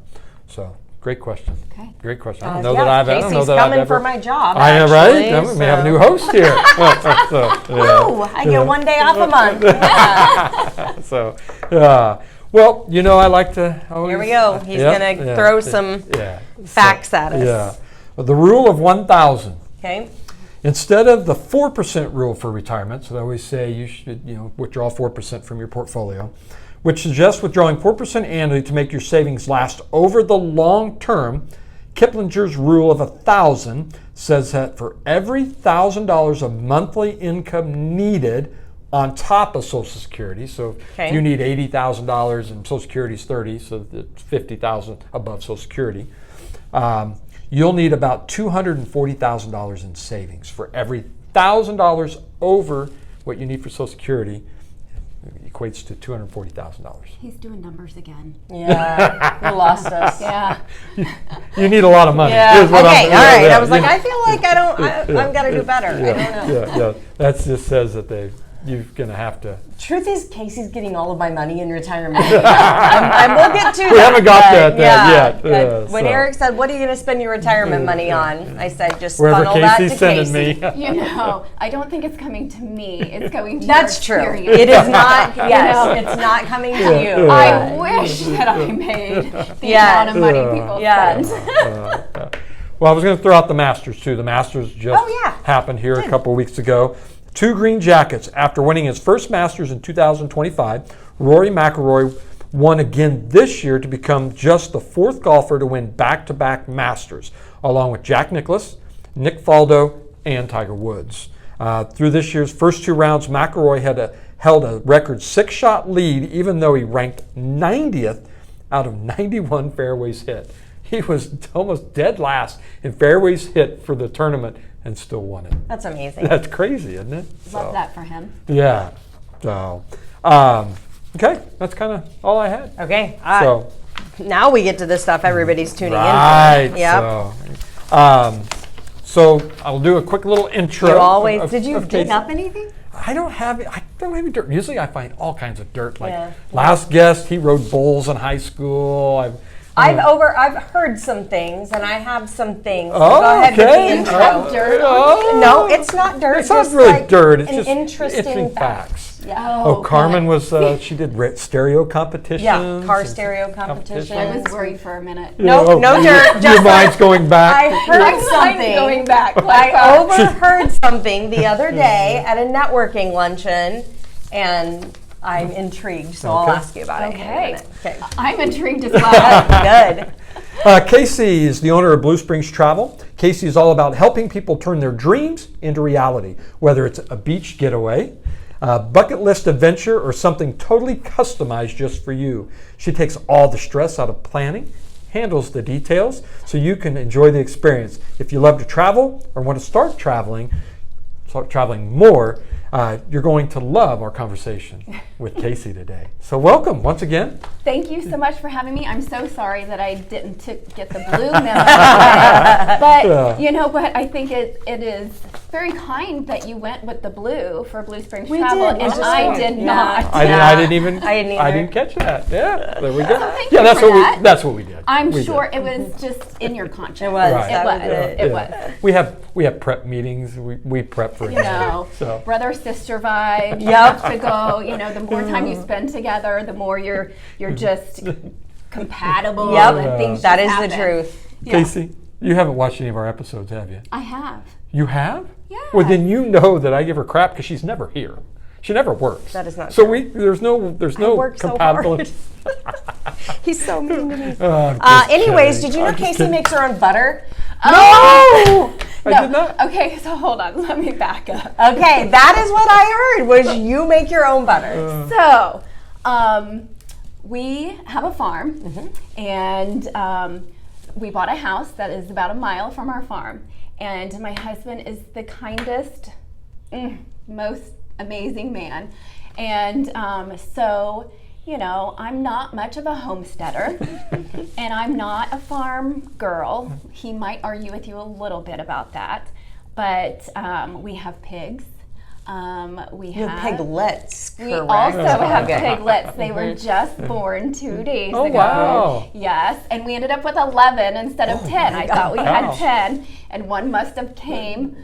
So. Great question. Okay. Great question. I don't know that I've Casey's ever. coming for my job. I know, actually, right? We may have a new host here. Woo! I get 1 day off a month. Well, I like to always. Here we go. He's gonna throw some facts at us. Yeah. Well, the rule of 1,000. Okay. Instead of the 4% rule for retirement, so I always say you should, withdraw 4% from your portfolio, which suggests withdrawing 4% annually to make your savings last over the long term. Kiplinger's rule of 1,000 says that for every $1,000 of monthly income needed on top of Social Security, so if you need $80,000 and Social Security is 30, so it's 50,000 above Social Security, you'll need about $240,000 in savings. For every $1,000 over what you need for Social Security, equates to $240,000. He's doing numbers again. Yeah, you lost us. Yeah. You need a lot of money. Yeah. is what Okay. I'm- All right. yeah, I was like, yeah. I feel like I've got to do better. I don't know. Yeah. That just says that you're going to have to. Truth is, Casey's getting all of my money in retirement. And we'll get to that. We haven't got but that yet. When So. Eric said, "What are you going to spend your retirement money on?" I said, "Just Wherever funnel that to Casey's sending Casey." me. I don't think it's coming to me. It's going to That's your true. experience. It is not. Yes, it's not coming to you. I wish that I made the amount of money people Yes. spend. Well, I was going to throw out the Masters too. The Masters just yeah. happened here a couple of weeks ago. 2 green jackets. After winning his first Masters in 2025, Rory McIlroy won again this year to become just the 4th golfer to win back-to-back Masters, along with Jack Nicklaus, Nick Faldo, and Tiger Woods. Through this year's first 2 rounds, McIlroy held a record 6-shot lead, even though he ranked 90th out of 91 fairways hit. He was almost dead last in fairways hit for the tournament and still won it. That's amazing. That's crazy, isn't it? Love that for him. Yeah. So, okay, that's kind of all I had. Okay. So, Now we get to the stuff everybody's tuning right. in for. Yep. So I'll do a quick little intro. You always. Did you dig Casey. up anything? I don't have any dirt. Usually I find all kinds of dirt. Like Yeah. last guest, he rode bulls in high school. I've heard some things, and I have some things. So Oh, go ahead with okay. the intro. Dirt Oh. No, it's not dirt. It's not just really like dirt. It's an just interesting fact. facts. Yeah. Oh, Carmen good. was, she did stereo competitions. Yeah, car and stereo competition. I was worried for a minute. No, Oh, no dirt. Your Just mind's going back. I heard Mine's something. going back. I overheard something the other day at a networking luncheon, and I'm intrigued. So I'll Okay. ask you about it. in a Okay. minute. Okay. I'm intrigued as well. Good. Casey is the owner of Blue Springs Travel. Casey is all about helping people turn their dreams into reality, whether it's a beach getaway, a bucket list adventure, or something totally customized just for you. She takes all the stress out of planning, handles the details, so you can enjoy the experience. If you love to travel or want to start traveling more, you're going to love our conversation with Casey today. So welcome once again. Thank you so much for having me. I'm so sorry that I didn't get the blue memo today. But you know what? I think it is very kind that you went with the blue for Blue Springs We Travel, did. and It's just I fun. did Yeah. not. I didn't either. catch that. Yeah, there we go. thank Yeah, you that's for what that. that's what we did. I'm We sure did. it was just in your conscience. It was. Right. That was It it. It Yeah. was. We have prep meetings. We prep for You know, so. brother sister vibe. You Yep. have to go. You know, the more time you spend together, the more you're just compatible. Yep. And things That just is the happen. truth. Yeah. Casey, you haven't watched any of our episodes, have you? I have. You have? Yeah. Well, then you know that I give her crap because she's never here. She never works. That is not so true. there's no work so compatibility. He's so mean to me. I'm just Anyways, kidding. did you know I'm just Casey kidding. makes her own butter? No, I did not. Okay, so hold on. Let me back up. Okay, that is what I heard. Was you make your own butter? So, we have a farm, and we bought a house that is about a mile from our farm. And my husband is the kindest, most amazing man. And so, you know, I'm not much of a homesteader, and I'm not a farm girl. He might argue with you a little bit about that, but we have pigs. We You have piglets, We correct? also have Okay. piglets. They were just born 2 days Oh, ago. wow. Yes, and we ended up with 11 instead of 10. I thought we Wow. had 10, and one must have came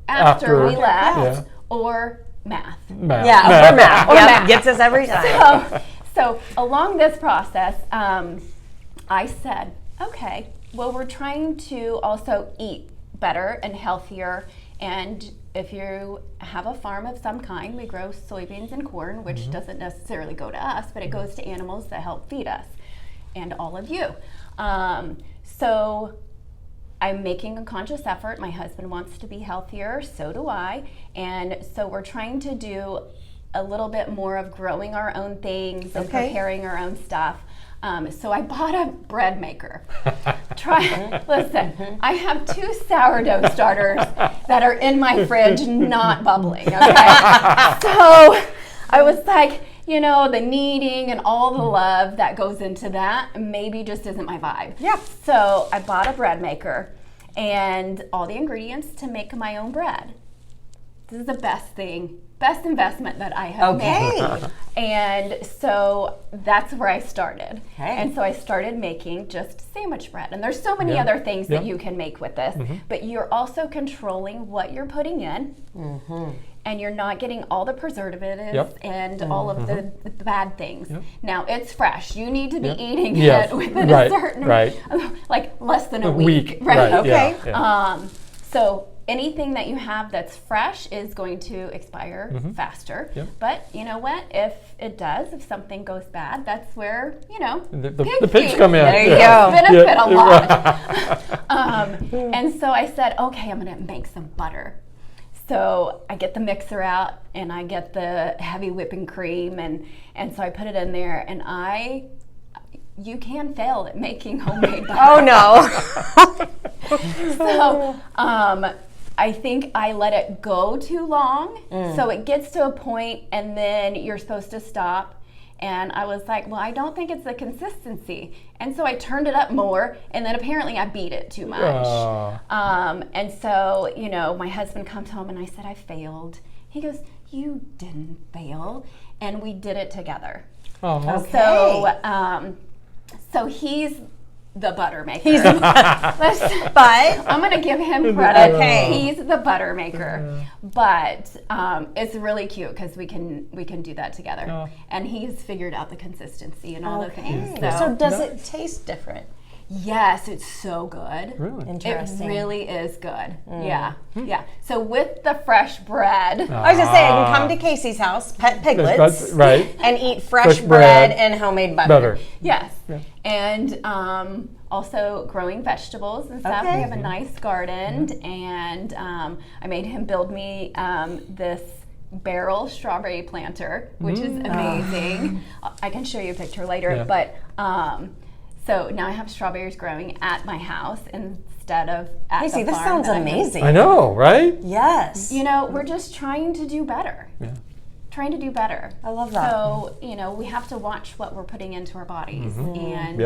after we left, yeah. or math. Math. Yeah, Math. or math. Or Yep, math. gets us every time. So along this process, I said, okay, well, we're trying to also eat better and healthier. And if you have a farm of some kind, we grow soybeans and corn, which doesn't necessarily go to us, but it goes to animals that help feed us and all of you. So I'm making a conscious effort. My husband wants to be healthier, so do I. And so we're trying to do a little bit more of growing our own things and Okay. preparing our own stuff. So I bought a bread maker. Listen, I have 2 sourdough starters that are in my fridge, not bubbling, okay? So I was like, you know, the kneading and all the love that goes into that maybe just isn't my vibe. Yeah. So I bought a bread maker and all the ingredients to make my own bread. This is the best investment that I have made. Okay. And so that's where I started. Okay. And so I started making just sandwich bread. And there's so many Yeah. other things that Yeah. you can make with this, but you're also controlling what you're putting in. And you're not getting all the preservatives Yep. and all of the bad things. Yep. Now it's fresh. You need to be Yep. eating Yes. it within Right. a certain, Right. like less than a A week. Right. Okay. Yeah. Yeah. So anything that you have that's fresh is going to expire faster. Yep. But you know what? If it does, if something goes bad, that's where, you know, The pigs come in. There you Yeah. go. benefit Yeah. a lot. And so I said, okay, I'm going to make some butter. So I get the mixer out and I get the heavy whipping cream and so I put it in there and you can fail at making homemade butter. Oh no. So I think I let it go too long. So it gets to a point and then you're supposed to stop. And I was like, well, I don't think it's the consistency. And so I turned it up more, and then apparently I beat it too much. And so, you know, my husband comes home and I said, I failed. He goes, you didn't fail. And we did it together. Okay. So he's the butter maker. He's the but I'm going to give him credit. Okay. He's the butter maker. But it's really cute because we can do that together. And he's figured out the consistency and all the things. So does it taste different? Yes, it's so good. Really? Interesting. It really is good. Yeah. So with the fresh bread. I was just saying, I can come to Casey's house, pet piglets, That's right. and eat fresh bread and homemade butter. Yes. Yeah. And also growing vegetables and stuff. Okay. We have a nice garden, and I made him build me this barrel strawberry planter, which is amazing. I can show you a picture later, but so now I have strawberries growing at my house instead of at Casey, the this farm sounds that amazing. I know, right? Yes. You know, we're just trying to do better. Yeah. Trying to do better. I love that. So, you know, we have to watch what we're putting into our bodies. And,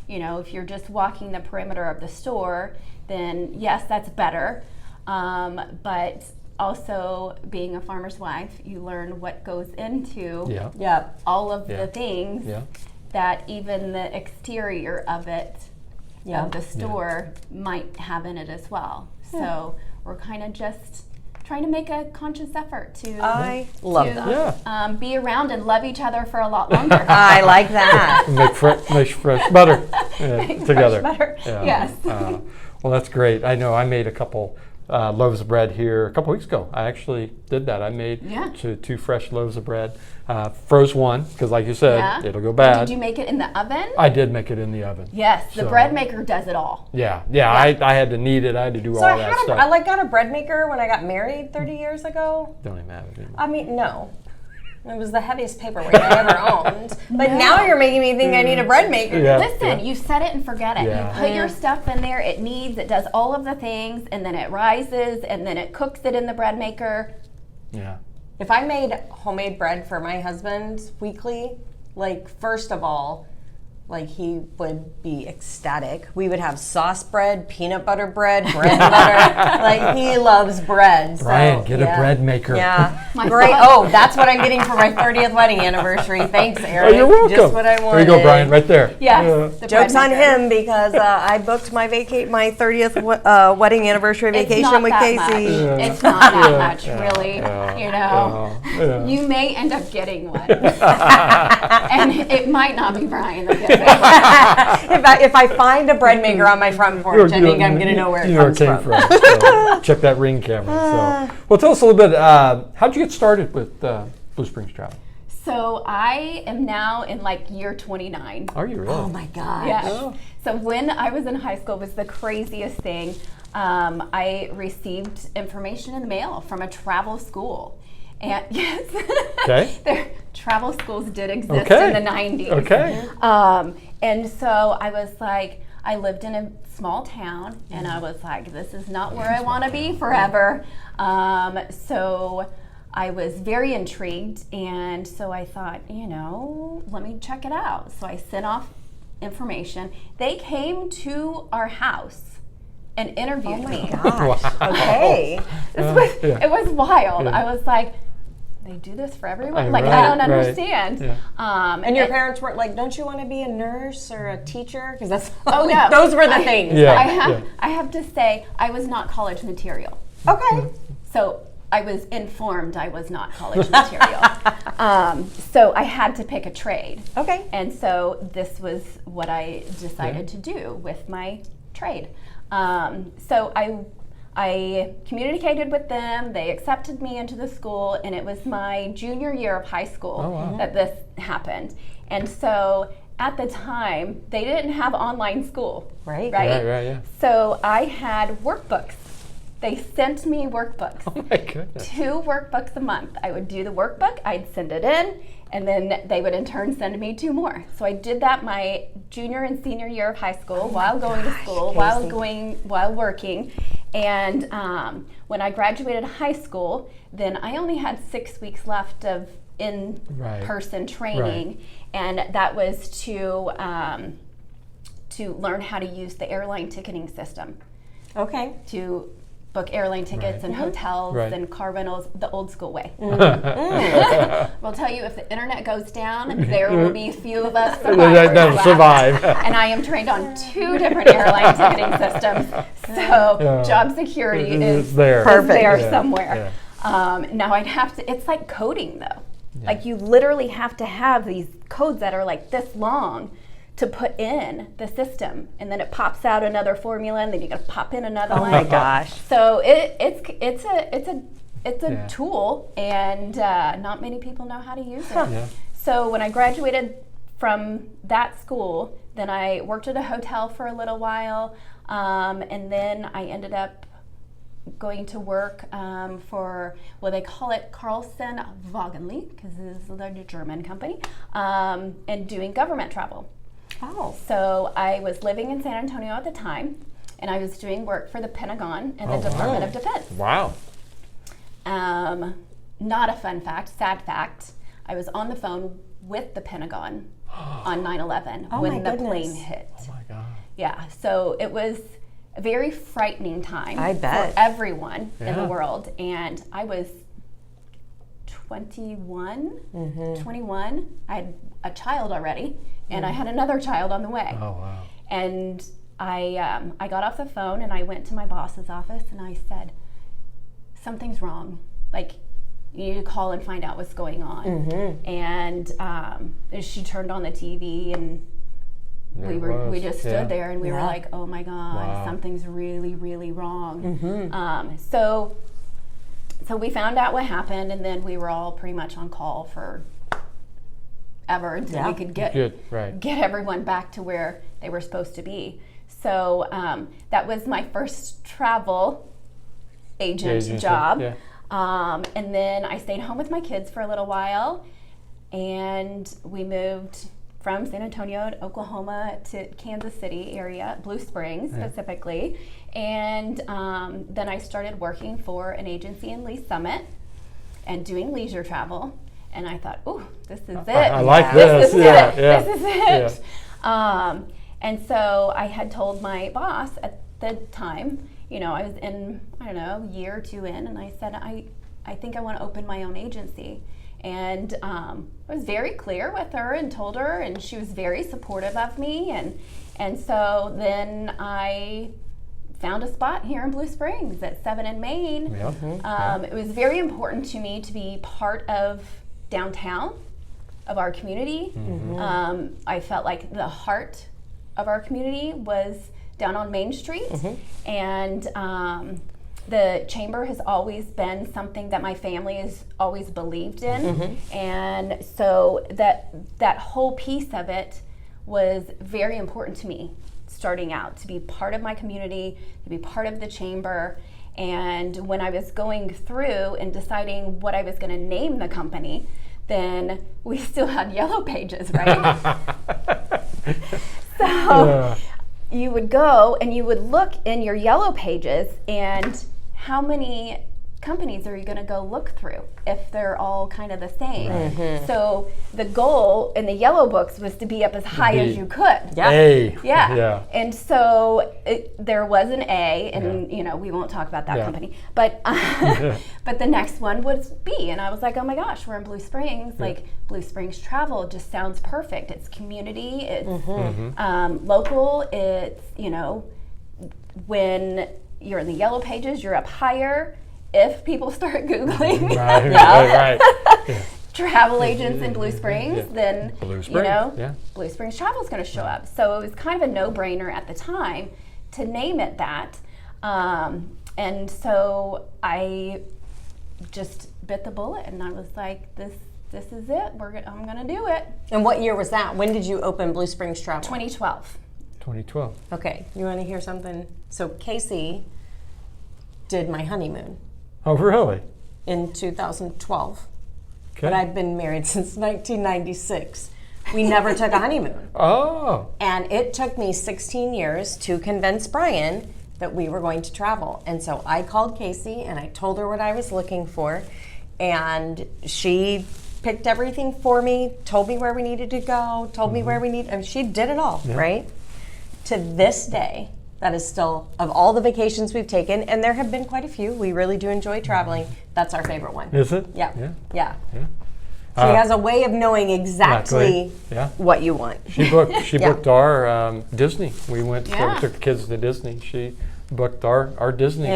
you know, if you're just walking the perimeter of the store, then yes, that's better. But also being a farmer's wife, you learn what goes into all of the things that even the exterior of it, of the store, might have in it as well. So we're kind of just trying to make a conscious effort to love that. Be around and love each other for a lot longer. I like that. Make fresh butter together. Fresh butter. Yes. Well, that's great. I know I made a couple loaves of bread here a couple weeks ago. I actually did that. I made two fresh loaves of bread. Froze one because, like you said, it'll go bad. Did you make it in the oven? I did make it in the oven. Yes, the bread maker does it all. Yeah. I had to knead it. I had to do all that stuff. I got a bread maker when I got married 30 years ago. Don't even matter anymore. I mean, no. It was the heaviest paperweight I ever owned. But now you're making me think I need a bread maker. Listen, you set it and forget it. Yeah. You put your stuff in there, it kneads, it does all of the things, and then it rises, and then it cooks it in the bread maker. Yeah. If I made homemade bread for my husband weekly, like, first of all, like, he would be ecstatic. We would have sauce bread, peanut butter bread, bread butter. Like, he loves bread. Brian, get a bread maker. Yeah. Great. Oh, that's what I'm getting for my 30th wedding anniversary. Thanks, Eric. Oh, you're welcome. Just what I wanted. There you go, Brian, right there. Yes. The Joke's bread on maker. him because I booked my 30th wedding anniversry vacation with Casey. It's not that much, really. You know, you may end up getting one, and it might not be Brian that gets it. If I find a bread maker on my front porch, I think I'm going to know where it comes from. So check that Ring camera. Well, tell us a little bit. How'd you get started with Blue Springs Travel? So I am now in like year 29. Are you really? Oh my gosh. Yeah. Oh. So when I was in high school, it was the craziest thing. I received information in the mail from a travel school. And yes, their travel schools did exist in the 90s. Okay. And so I was like, I lived in a small town, and I was like, this is not where I want to be forever. So I was very intrigued, and so I thought, you know, let me check it out. So I sent off information. They came to our house and interviewed me. Gosh. Wow. Okay. It was wild. I was like, they do this for everyone? I don't understand. Yeah. And your parents weren't like, don't you want to be a nurse or a teacher? Because that's no. those were the things. Yeah. I have to say, I was not college material. Okay. So I was informed I was not college material. So I had to pick a trade. Okay. And so this was what I decided to do with my trade. So I communicated with them, they accepted me into the school, and it was my junior year of high school that this happened. And so at the time, they didn't have online school. Right. Yeah. So I had workbooks. They sent me workbooks. Oh my goodness. 2 workbooks a month. I would do the workbook, I'd send it in, and then they would in turn send me 2 more. So I did that my junior and senior year of high school while going to school, while working. And when I graduated high school, then I only had 6 weeks left of in-person training, and that was to learn how to use the airline ticketing system. Okay. To book airline tickets and hotels and car rentals the old school way. We'll tell you, if the internet goes down, there will be a few of us that survive. And I am trained on 2 different airline ticketing systems, so job security is there somewhere. Now I'd have to, it's like coding though. Like you literally have to have these codes that are like this long to put in the system, and then it pops out another formula, and then you got to pop in another one. Oh my gosh! So it's a tool, and not many people know how to use it. Yeah. So when I graduated from that school, then I worked at a hotel for a little while, and then I ended up going to work for, well, they call it Carlson Wagenli, because this is a German company, and doing government travel. Oh. So I was living in San Antonio at the time, and I was doing work for the Pentagon and the Department of Defense. Wow. Not a fun fact, sad fact. I was on the phone with the Pentagon on 9/11 when the plane hit. Oh my God. Yeah, so it was a very frightening time for everyone in the world, and I was 21. I had a child already, and I had another child on the way. Oh, wow. And I got off the phone, and I went to my boss's office, and I said, something's wrong. Like, you need to call and find out what's going on. And she turned on the TV, and we just stood there, and we were like, oh my God, something's really, really wrong. So we found out what happened, and then we were all pretty much on call for ever until we could get everyone back to where they were supposed to be. So that was my first travel agent job. And then I stayed home with my kids for a little while, and we moved from San Antonio to Oklahoma to Kansas City area, Blue Springs specifically. And then I started working for an agency in Lee Summit and doing leisure travel. And I thought, ooh, this is it. I like this. This is it. And so I had told my boss at the time, you know, I was in, I don't know, a year or 2 in, and I said, I think I want to open my own agency. And I was very clear with her and told her, and she was very supportive of me. And so then I found a spot here in Blue Springs at 7 in Main. It was very important to me to be part of downtown of our community. I felt like the heart of our community was down on Main Street. And the chamber has always been something that my family has always believed in. And so that whole piece of it was very important to me starting out, to be part of my community, to be part of the chamber. And when I was going through and deciding what I was going to name the company, then we still had yellow pages, right? So you would go and you would look in your yellow pages, and how many companies are you going to go look through if they're all kind of the same? So the goal in the yellow books was to be up as high as you could. And so there was an A, and you know, we won't talk about that company, but but the next one was B, and I was like, oh my gosh, we're in Blue Springs. Like, Blue Springs Travel just sounds perfect. It's community, it's local, it's, you know, when you're in the yellow pages, you're up higher. If people start Googling travel agents in Blue Springs, then Blue Springs Travel is going to show up. So it was kind of a no-brainer at the time to name it that. And so I just bit the bullet, and I was like, this is it. I'm going to do it. And what year was that? When did you open Blue Springs Travel? 2012. 2012. Okay, you want to hear something? So Casey did my honeymoon. Oh, really? In 2012. Okay. But I've been married since 1996. We never took a honeymoon. Oh. And it took me 16 years to convince Brian that we were going to travel. And so I called Casey and I told her what I was looking for, and she picked everything for me, told me where we needed to go, told me where we need, and she did it all, right? To this day, that is still, of all the vacations we've taken, and there have been quite a few, we really do enjoy traveling, that's our favorite one. Is it? Yeah. Yeah. She has a way of knowing exactly what you want. She booked our Disney. We went, Yeah. we took the kids to Disney. She booked our Disney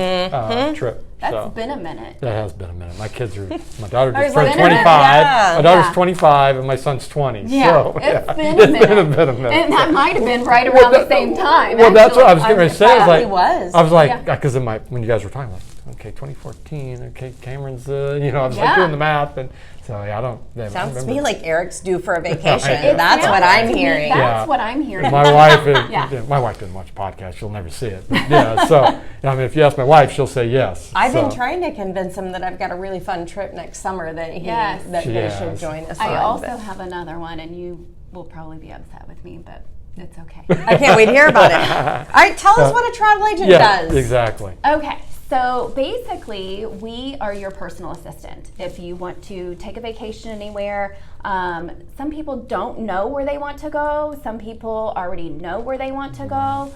trip. That's been a minute. That has been a minute. My kids are, my daughter just like, turned been a minute? 25. Yeah. My daughter's 25 and my son's 20. Yeah, So, it's been a It's minute. been a minute. And that might have been right around the same time. Well, that's what I was actually. getting ready to say. Probably was. I was like, Yeah. because when you guys were talking, like, okay, 2014, okay, Cameron's, I was Yeah. like doing the math, and so I don't. Sounds to remember. me like Eric's due for a vacation. It That's what sounds I'm to me- hearing. That's Yeah. what I'm hearing. My wife, Yeah. my wife doesn't watch podcasts. She'll never see it. But yeah, so I mean, if you ask my wife, she'll say yes. I've been So, trying to convince him that I've got a really fun trip next summer that Yes. that they Yes. should join us I on. also but have another one, and you will probably be upset with me, but it's okay. I can't wait to hear about it. All right, tell us what a travel agent yeah, does. exactly. Okay, so basically, we are your personal assistant. If you want to take a vacation anywhere, some people don't know where they want to go. Some people already know where they want to go.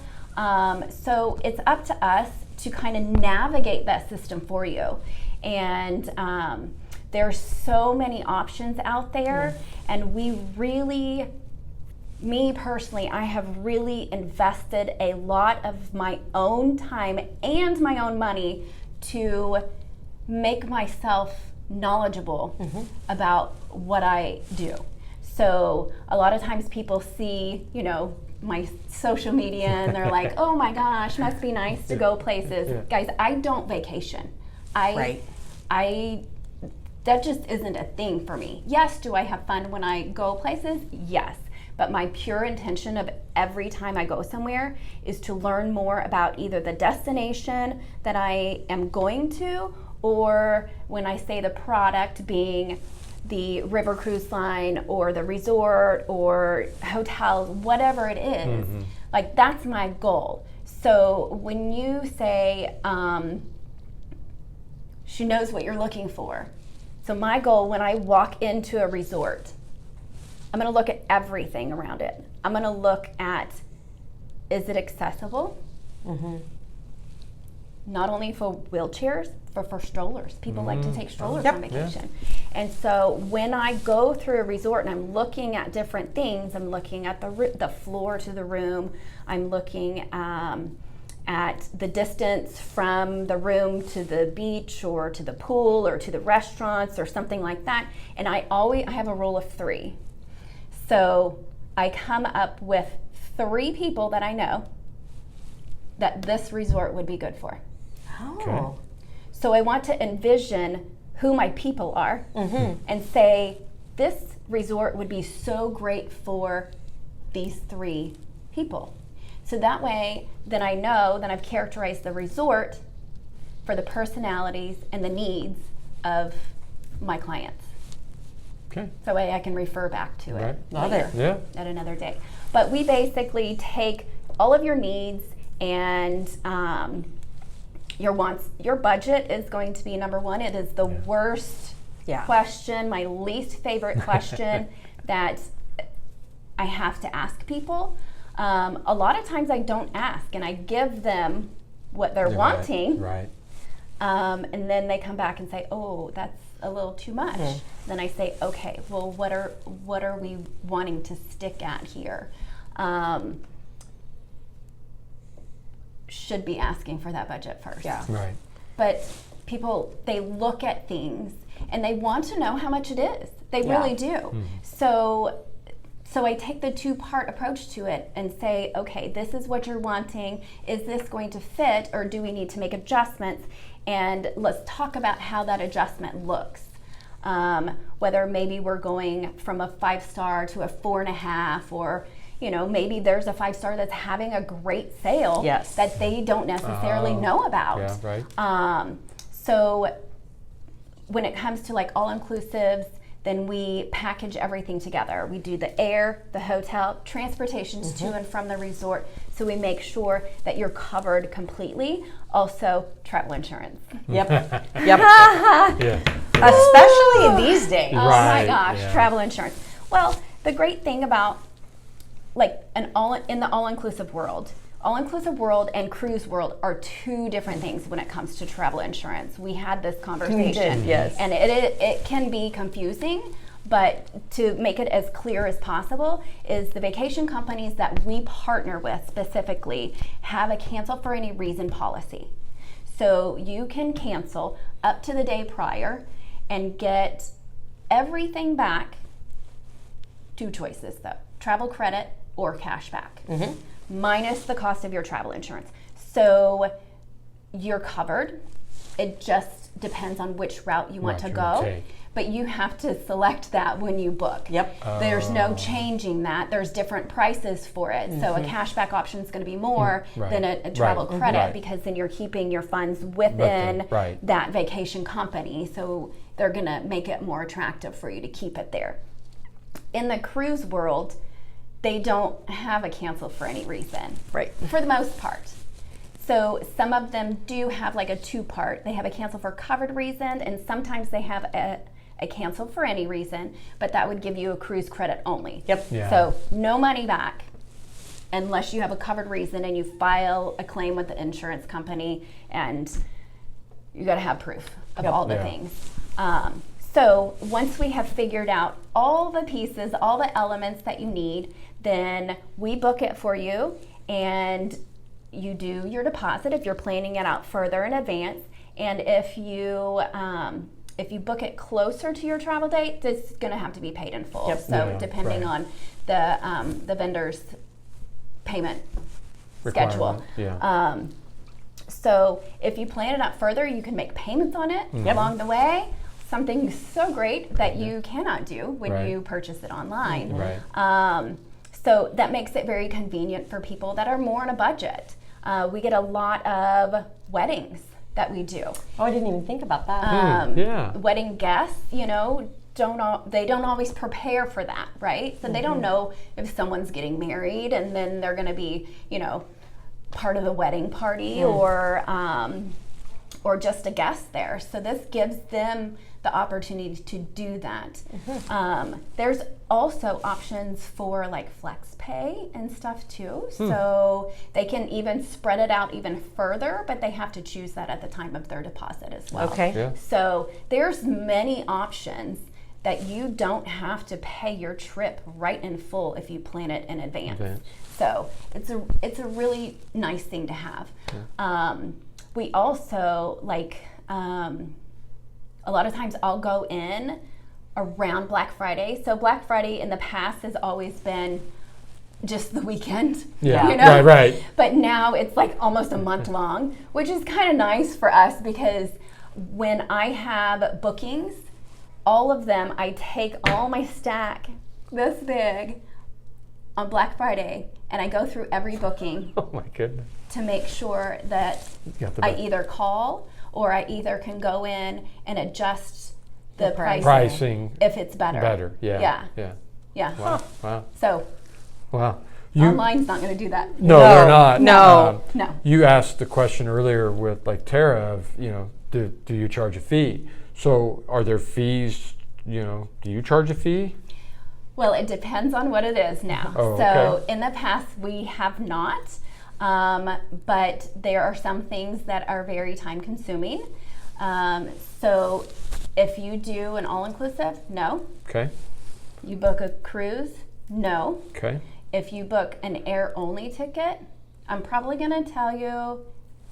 So it's up to us to kind of navigate that system for you. And there's so many options out there, and we really, me personally, I have really invested a lot of my own time and my own money to make myself knowledgeable about what I do. So a lot of times people see, my social media and they're like, oh my gosh, must be nice to go places. Yeah. Guys, I don't vacation. Right. That just isn't a thing for me. Yes, do I have fun when I go places? Yes. But my pure intention of every time I go somewhere is to learn more about either the destination that I am going to, or when I say the product, being the river cruise line or the resort or hotels, whatever it is. Like, that's my goal. So when you say, she knows what you're looking for. So my goal when I walk into a resort, I'm going to look at everything around it. I'm going to look at, is it accessible? Not only for wheelchairs, but for strollers. People like to take strollers on vacation. And so when I go through a resort and I'm looking at different things, I'm looking at the floor to the room, I'm looking at the distance from the room to the beach or to the pool or to the restaurants or something like that. And I have a rule of 3. So I come up with 3 people that I know that this resort would be good for. Oh. So I want to envision who my people are and say, this resort would be so great for these 3 people. So that way, then I know that I've characterized the resort for the personalities and the needs of my clients. Okay. So that way I can refer back to it Love later it. Yeah. at another day. But we basically take all of your needs and your wants. Your budget is going to be number 1. It is the worst question, my least favorite question that I have to ask people. A lot of times I don't ask and I give them what they're wanting. Right. And then they come back and say, oh, that's a little too much. Then I say, okay, well, what are we wanting to stick at here? Should be asking for that budget first. Yeah. Right. But people, they look at things and they want to know how much it is. They really do. So I take the 2-part approach to it and say, okay, this is what you're wanting. Is this going to fit, or do we need to make adjustments? And let's talk about how that adjustment looks. Whether maybe we're going from a 5-star to a 4.5, or maybe there's a 5-star that's having a great sale that they don't necessarily know about. Yeah, right. So when it comes to like all-inclusives, then we package everything together. We do the air, the hotel, transportations to and from the resort. So we make sure that you're covered completely. Also, travel insurance. Yep. Yep. Yeah. Especially these days. Oh Right, my gosh, yeah. travel insurance. Well, the great thing about like in the all-inclusive world and cruise world are two different things when it comes to travel insurance. We had this conversation. yes. And it can be confusing, but to make it as clear as possible is the vacation companies that we partner with specifically have a cancel for any reason policy. So you can cancel up to the day prior and get everything back. Two choices though, travel credit or cash back, minus the cost of your travel insurance. So you're covered. It just depends on which route you want to go. take. But you have to select that when you book. Yep. There's no changing that. There's different prices for it. So a cashback option is going to be more Right. than a travel Right. credit Right. because then you're keeping your funds within Right. that vacation company. So they're going to make it more attractive for you to keep it there. In the cruise world, they don't have a cancel for any reason. Right. For the most part. So some of them do have like a two-part. They have a cancel for covered reason, and sometimes they have a cancel for any reason, but that would give you a cruise credit only. Yep. Yeah. So no money back unless you have a covered reason and you file a claim with the insurance company, and you got to have proof of all the Yeah. things. So once we have figured out all the pieces, all the elements that you need, then we book it for you, and you do your deposit if you're planning it out further in advance. And if you book it closer to your travel date, it's going to have to be paid in full. Yep. So Yeah, depending right. on the vendor's payment schedule. Requirement, yeah. So if you plan it out further, you can make payments on it along the way. Something so great that you cannot do when Right. you purchase it online. Right. So that makes it very convenient for people that are more on a budget. We get a lot of weddings that we do. Oh, I didn't even think about that. Yeah. Wedding guests, they don't always prepare for that, right? So they don't know if someone's getting married and then they're going to be, part of the wedding party or just a guest there. So this gives them the opportunity to do that. There's also options for like flex pay and stuff too. So they can even spread it out even further, but they have to choose that at the time of their deposit as well. Okay. Yeah. So there's many options that you don't have to pay your trip right in full if you plan it in advance. So it's a really nice thing to have. We also a lot of times I'll go in around Black Friday. So Black Friday in the past has always been just the weekend. Yeah. Right. But now it's like almost a month long, which is kind of nice for us because when I have bookings, all of them, I take all my stack this big on Black Friday and I go through every booking Oh my goodness. to make sure that got the I best. either call or I either can go in and adjust the Pricing. if it's better. Yeah. Yeah. Wow. Wow. So Wow. online's not going to do that. No, they're not. No. No. You asked the question earlier with like Tara of, do you charge a fee? So are there fees, do you charge a fee? Well, it depends on what it is now. Oh, so okay. in the past, we have not, but there are some things that are very time consuming. So if you do an all-inclusive, no. Okay. You book a cruise, no. Okay. If you book an air-only ticket, I'm probably going to tell you,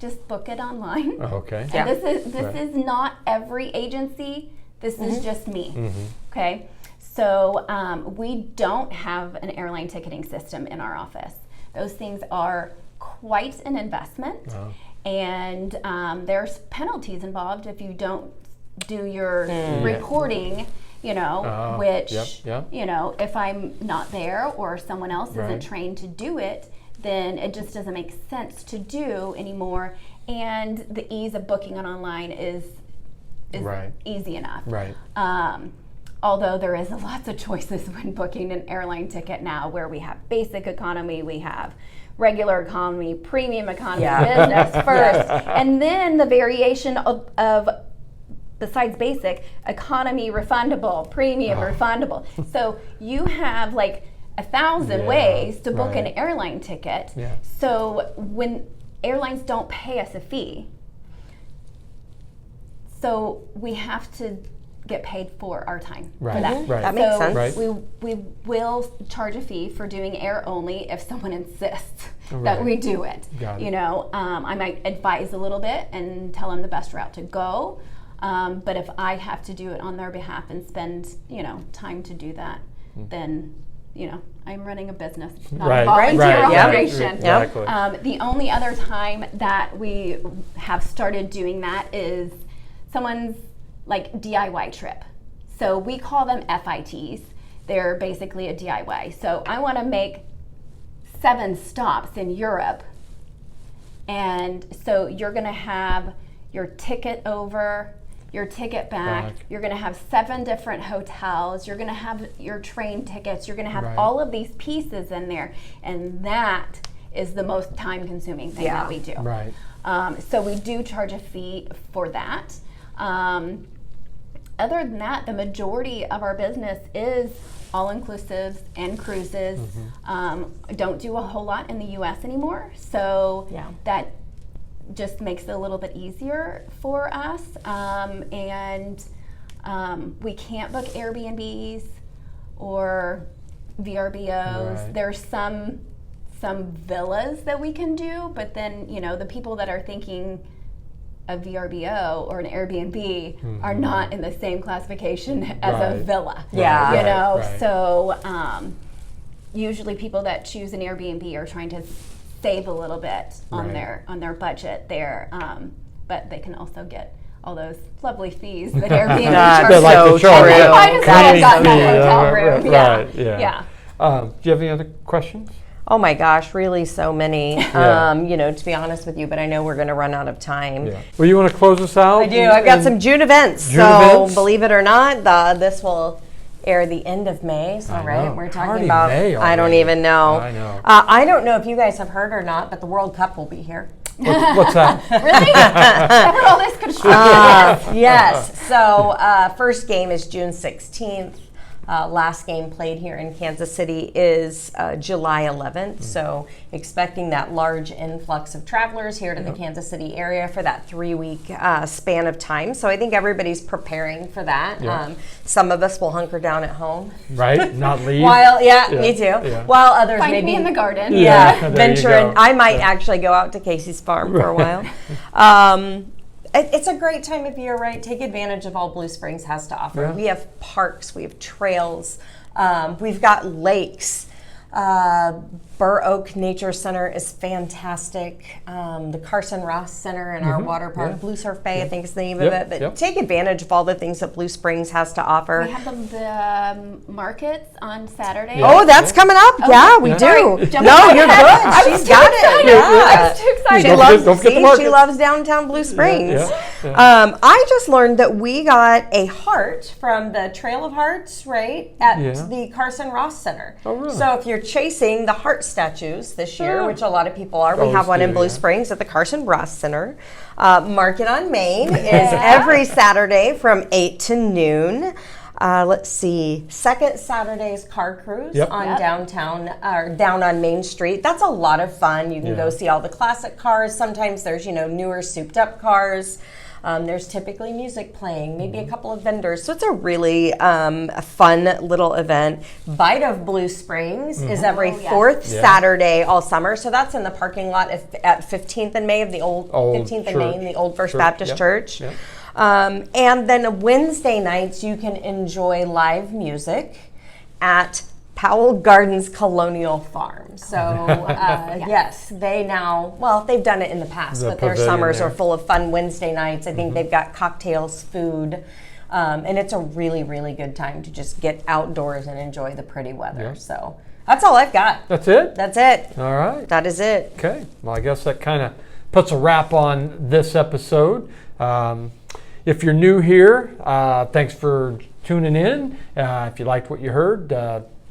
just book it online. Oh, okay. Yeah. And this Right. is not every agency. This is just me. Okay. So we don't have an airline ticketing system in our office. Those things are quite an investment, and there's penalties involved if you don't do your reporting. Which yep. If I'm not there or someone else Right. isn't trained to do it, then it just doesn't make sense to do anymore. And the ease of booking it online is Right. easy enough. Right. Although there is lots of choices when booking an airline ticket now, where we have basic economy, we have regular economy, premium economy, Yeah. business first, and then the variation of besides basic, economy refundable, premium refundable. So you have like 1,000 ways to book an airline ticket. Yeah. So when airlines don't pay us a fee, so we have to get paid for our time for that. Right. That makes sense. Right. We will charge a fee for doing air only if someone insists that Right. we do it. Got it. You know, I might advise a little bit and tell them the best route to go. But if I have to do it on their behalf and spend, time to do that, then, I'm running a business, not Right. a volunteer Right. Yeah. operation. Exactly. The only other time that we have started doing that is someone's like DIY trip. So we call them FITs. They're basically a DIY. So I want to make 7 stops in Europe. And so you're going to have your ticket over, your ticket back. You're going to have 7 different hotels. You're going to have your train tickets. You're going to have Right. all of these pieces in there. And that is the most time consuming thing that we do. Right. So we do charge a fee for that. Other than that, the majority of our business is all-inclusives and cruises. I don't do a whole lot in the U.S. anymore, so that just makes it a little bit easier for us. We can't book Airbnbs or VRBOs. Right. There's some villas that we can do, but then the people that are thinking a VRBO or an Airbnb are not in the same classification as a villa. Yeah. Right. So usually people that choose an Airbnb are trying to save a little bit on their budget there, but they can also get all those lovely fees that Airbnb charges. Like so the charge. true. Might as well have gotten That is a hotel room. Right. Yeah. Do you have any other questions? Oh my gosh, really so many. To be honest with you, but I know we're going to run out of time. Yeah. Well, you want to close us out? I do. I've got some June events. June events? Believe it or not, this will air the end of May. So, I right, know. we're Already talking about. May I don't already. even know. I know. I don't know if you guys have heard or not, but the World Cup will be here. What's that? Really? Cover all this construction. Yes. So, first game is June 16th. Last game played here in Kansas City is July 11th. So expecting that large influx of travelers here to the Kansas City area for that 3-week span of time. So I think everybody's preparing for that. Yeah. Some of us will hunker down at home. Right? Not leave? Me too. Yeah. While others Find maybe me in the garden. Yeah, there you venture go. in. I might actually go out to Casey's farm for a while. It's a great time of year, right? Take advantage of all Blue Springs has to offer. Yeah. We have parks, we have trails, we've got lakes. Burr Oak Nature Center is fantastic. The Carson Ross Center in our water park, Blue Surf Bay, I think is the name of it. But take advantage of all the things that Blue Springs has to offer. We have the markets on Saturday. Yeah. Oh, that's coming up. Yeah, we do. Sorry, jumping No, ahead. you're good. I was She's too got excited. it. Yeah. I was too excited. She Don't loves, forget the market. she loves downtown Blue Springs. Yeah. I just learned that we got a heart from the Trail of Hearts, right, at the Carson Ross Center. Oh, really? So if you're chasing the heart statues this year, which a lot of people are, we Always have one in do, Blue yeah. Springs at the Carson Ross Center. Market on Main is every Saturday from 8 to noon. Let's see. Second Saturday's car cruise on downtown or down on Main Street. That's a lot of fun. You can go see all the classic cars. Sometimes there's newer souped up cars. There's typically music playing, maybe a couple of vendors. So it's a really fun little event. Bite of Blue Springs is every fourth Saturday all summer. So that's in the parking lot at 15th and May of the old 15th and Main, the old First Baptist Church. Yep. And then Wednesday nights, you can enjoy live music at Powell Gardens Colonial Farm. So, yes, they've done it in the past, but their pavilion summers there. are full of fun Wednesday nights. I think they've got cocktails, food, and it's a really, really good time to just get outdoors and enjoy the pretty weather. Yeah. So, that's all I've got. That's it? That's it. All right. That is it. Okay. Well, I guess that kind of puts a wrap on this episode. If you're new here, thanks for tuning in. If you liked what you heard,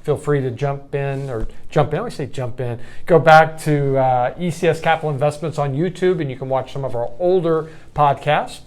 feel free to jump in. I always say jump in. Go back to ECS Capital Investments on YouTube, and you can watch some of our older podcasts.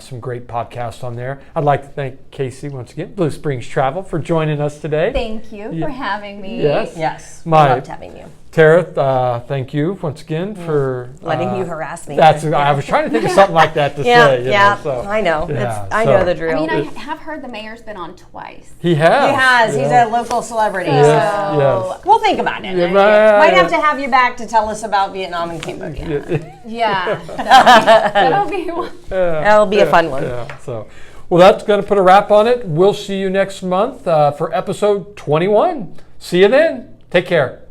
Some great podcasts on there. I'd like to thank Casey once again, Blue Springs Travel, for joining us today. Thank you for having me. Yes, we My loved having you. Tara, thank you once again for Letting you harass me. I was trying to think of something like that to say. I know. Yeah, I know the drill. I mean, I have heard the mayor's been on twice. He has. He has. Yeah. He's a local celebrity. Yes, So yes. we'll think about it. Yeah, Might have to have you back to tell us about Vietnam and Cambodia. Yeah, that'll be one. That'll be a fun one. Yeah. So, well, that's going to put a wrap on it. We'll see you next month for episode 21. See you then. Take care.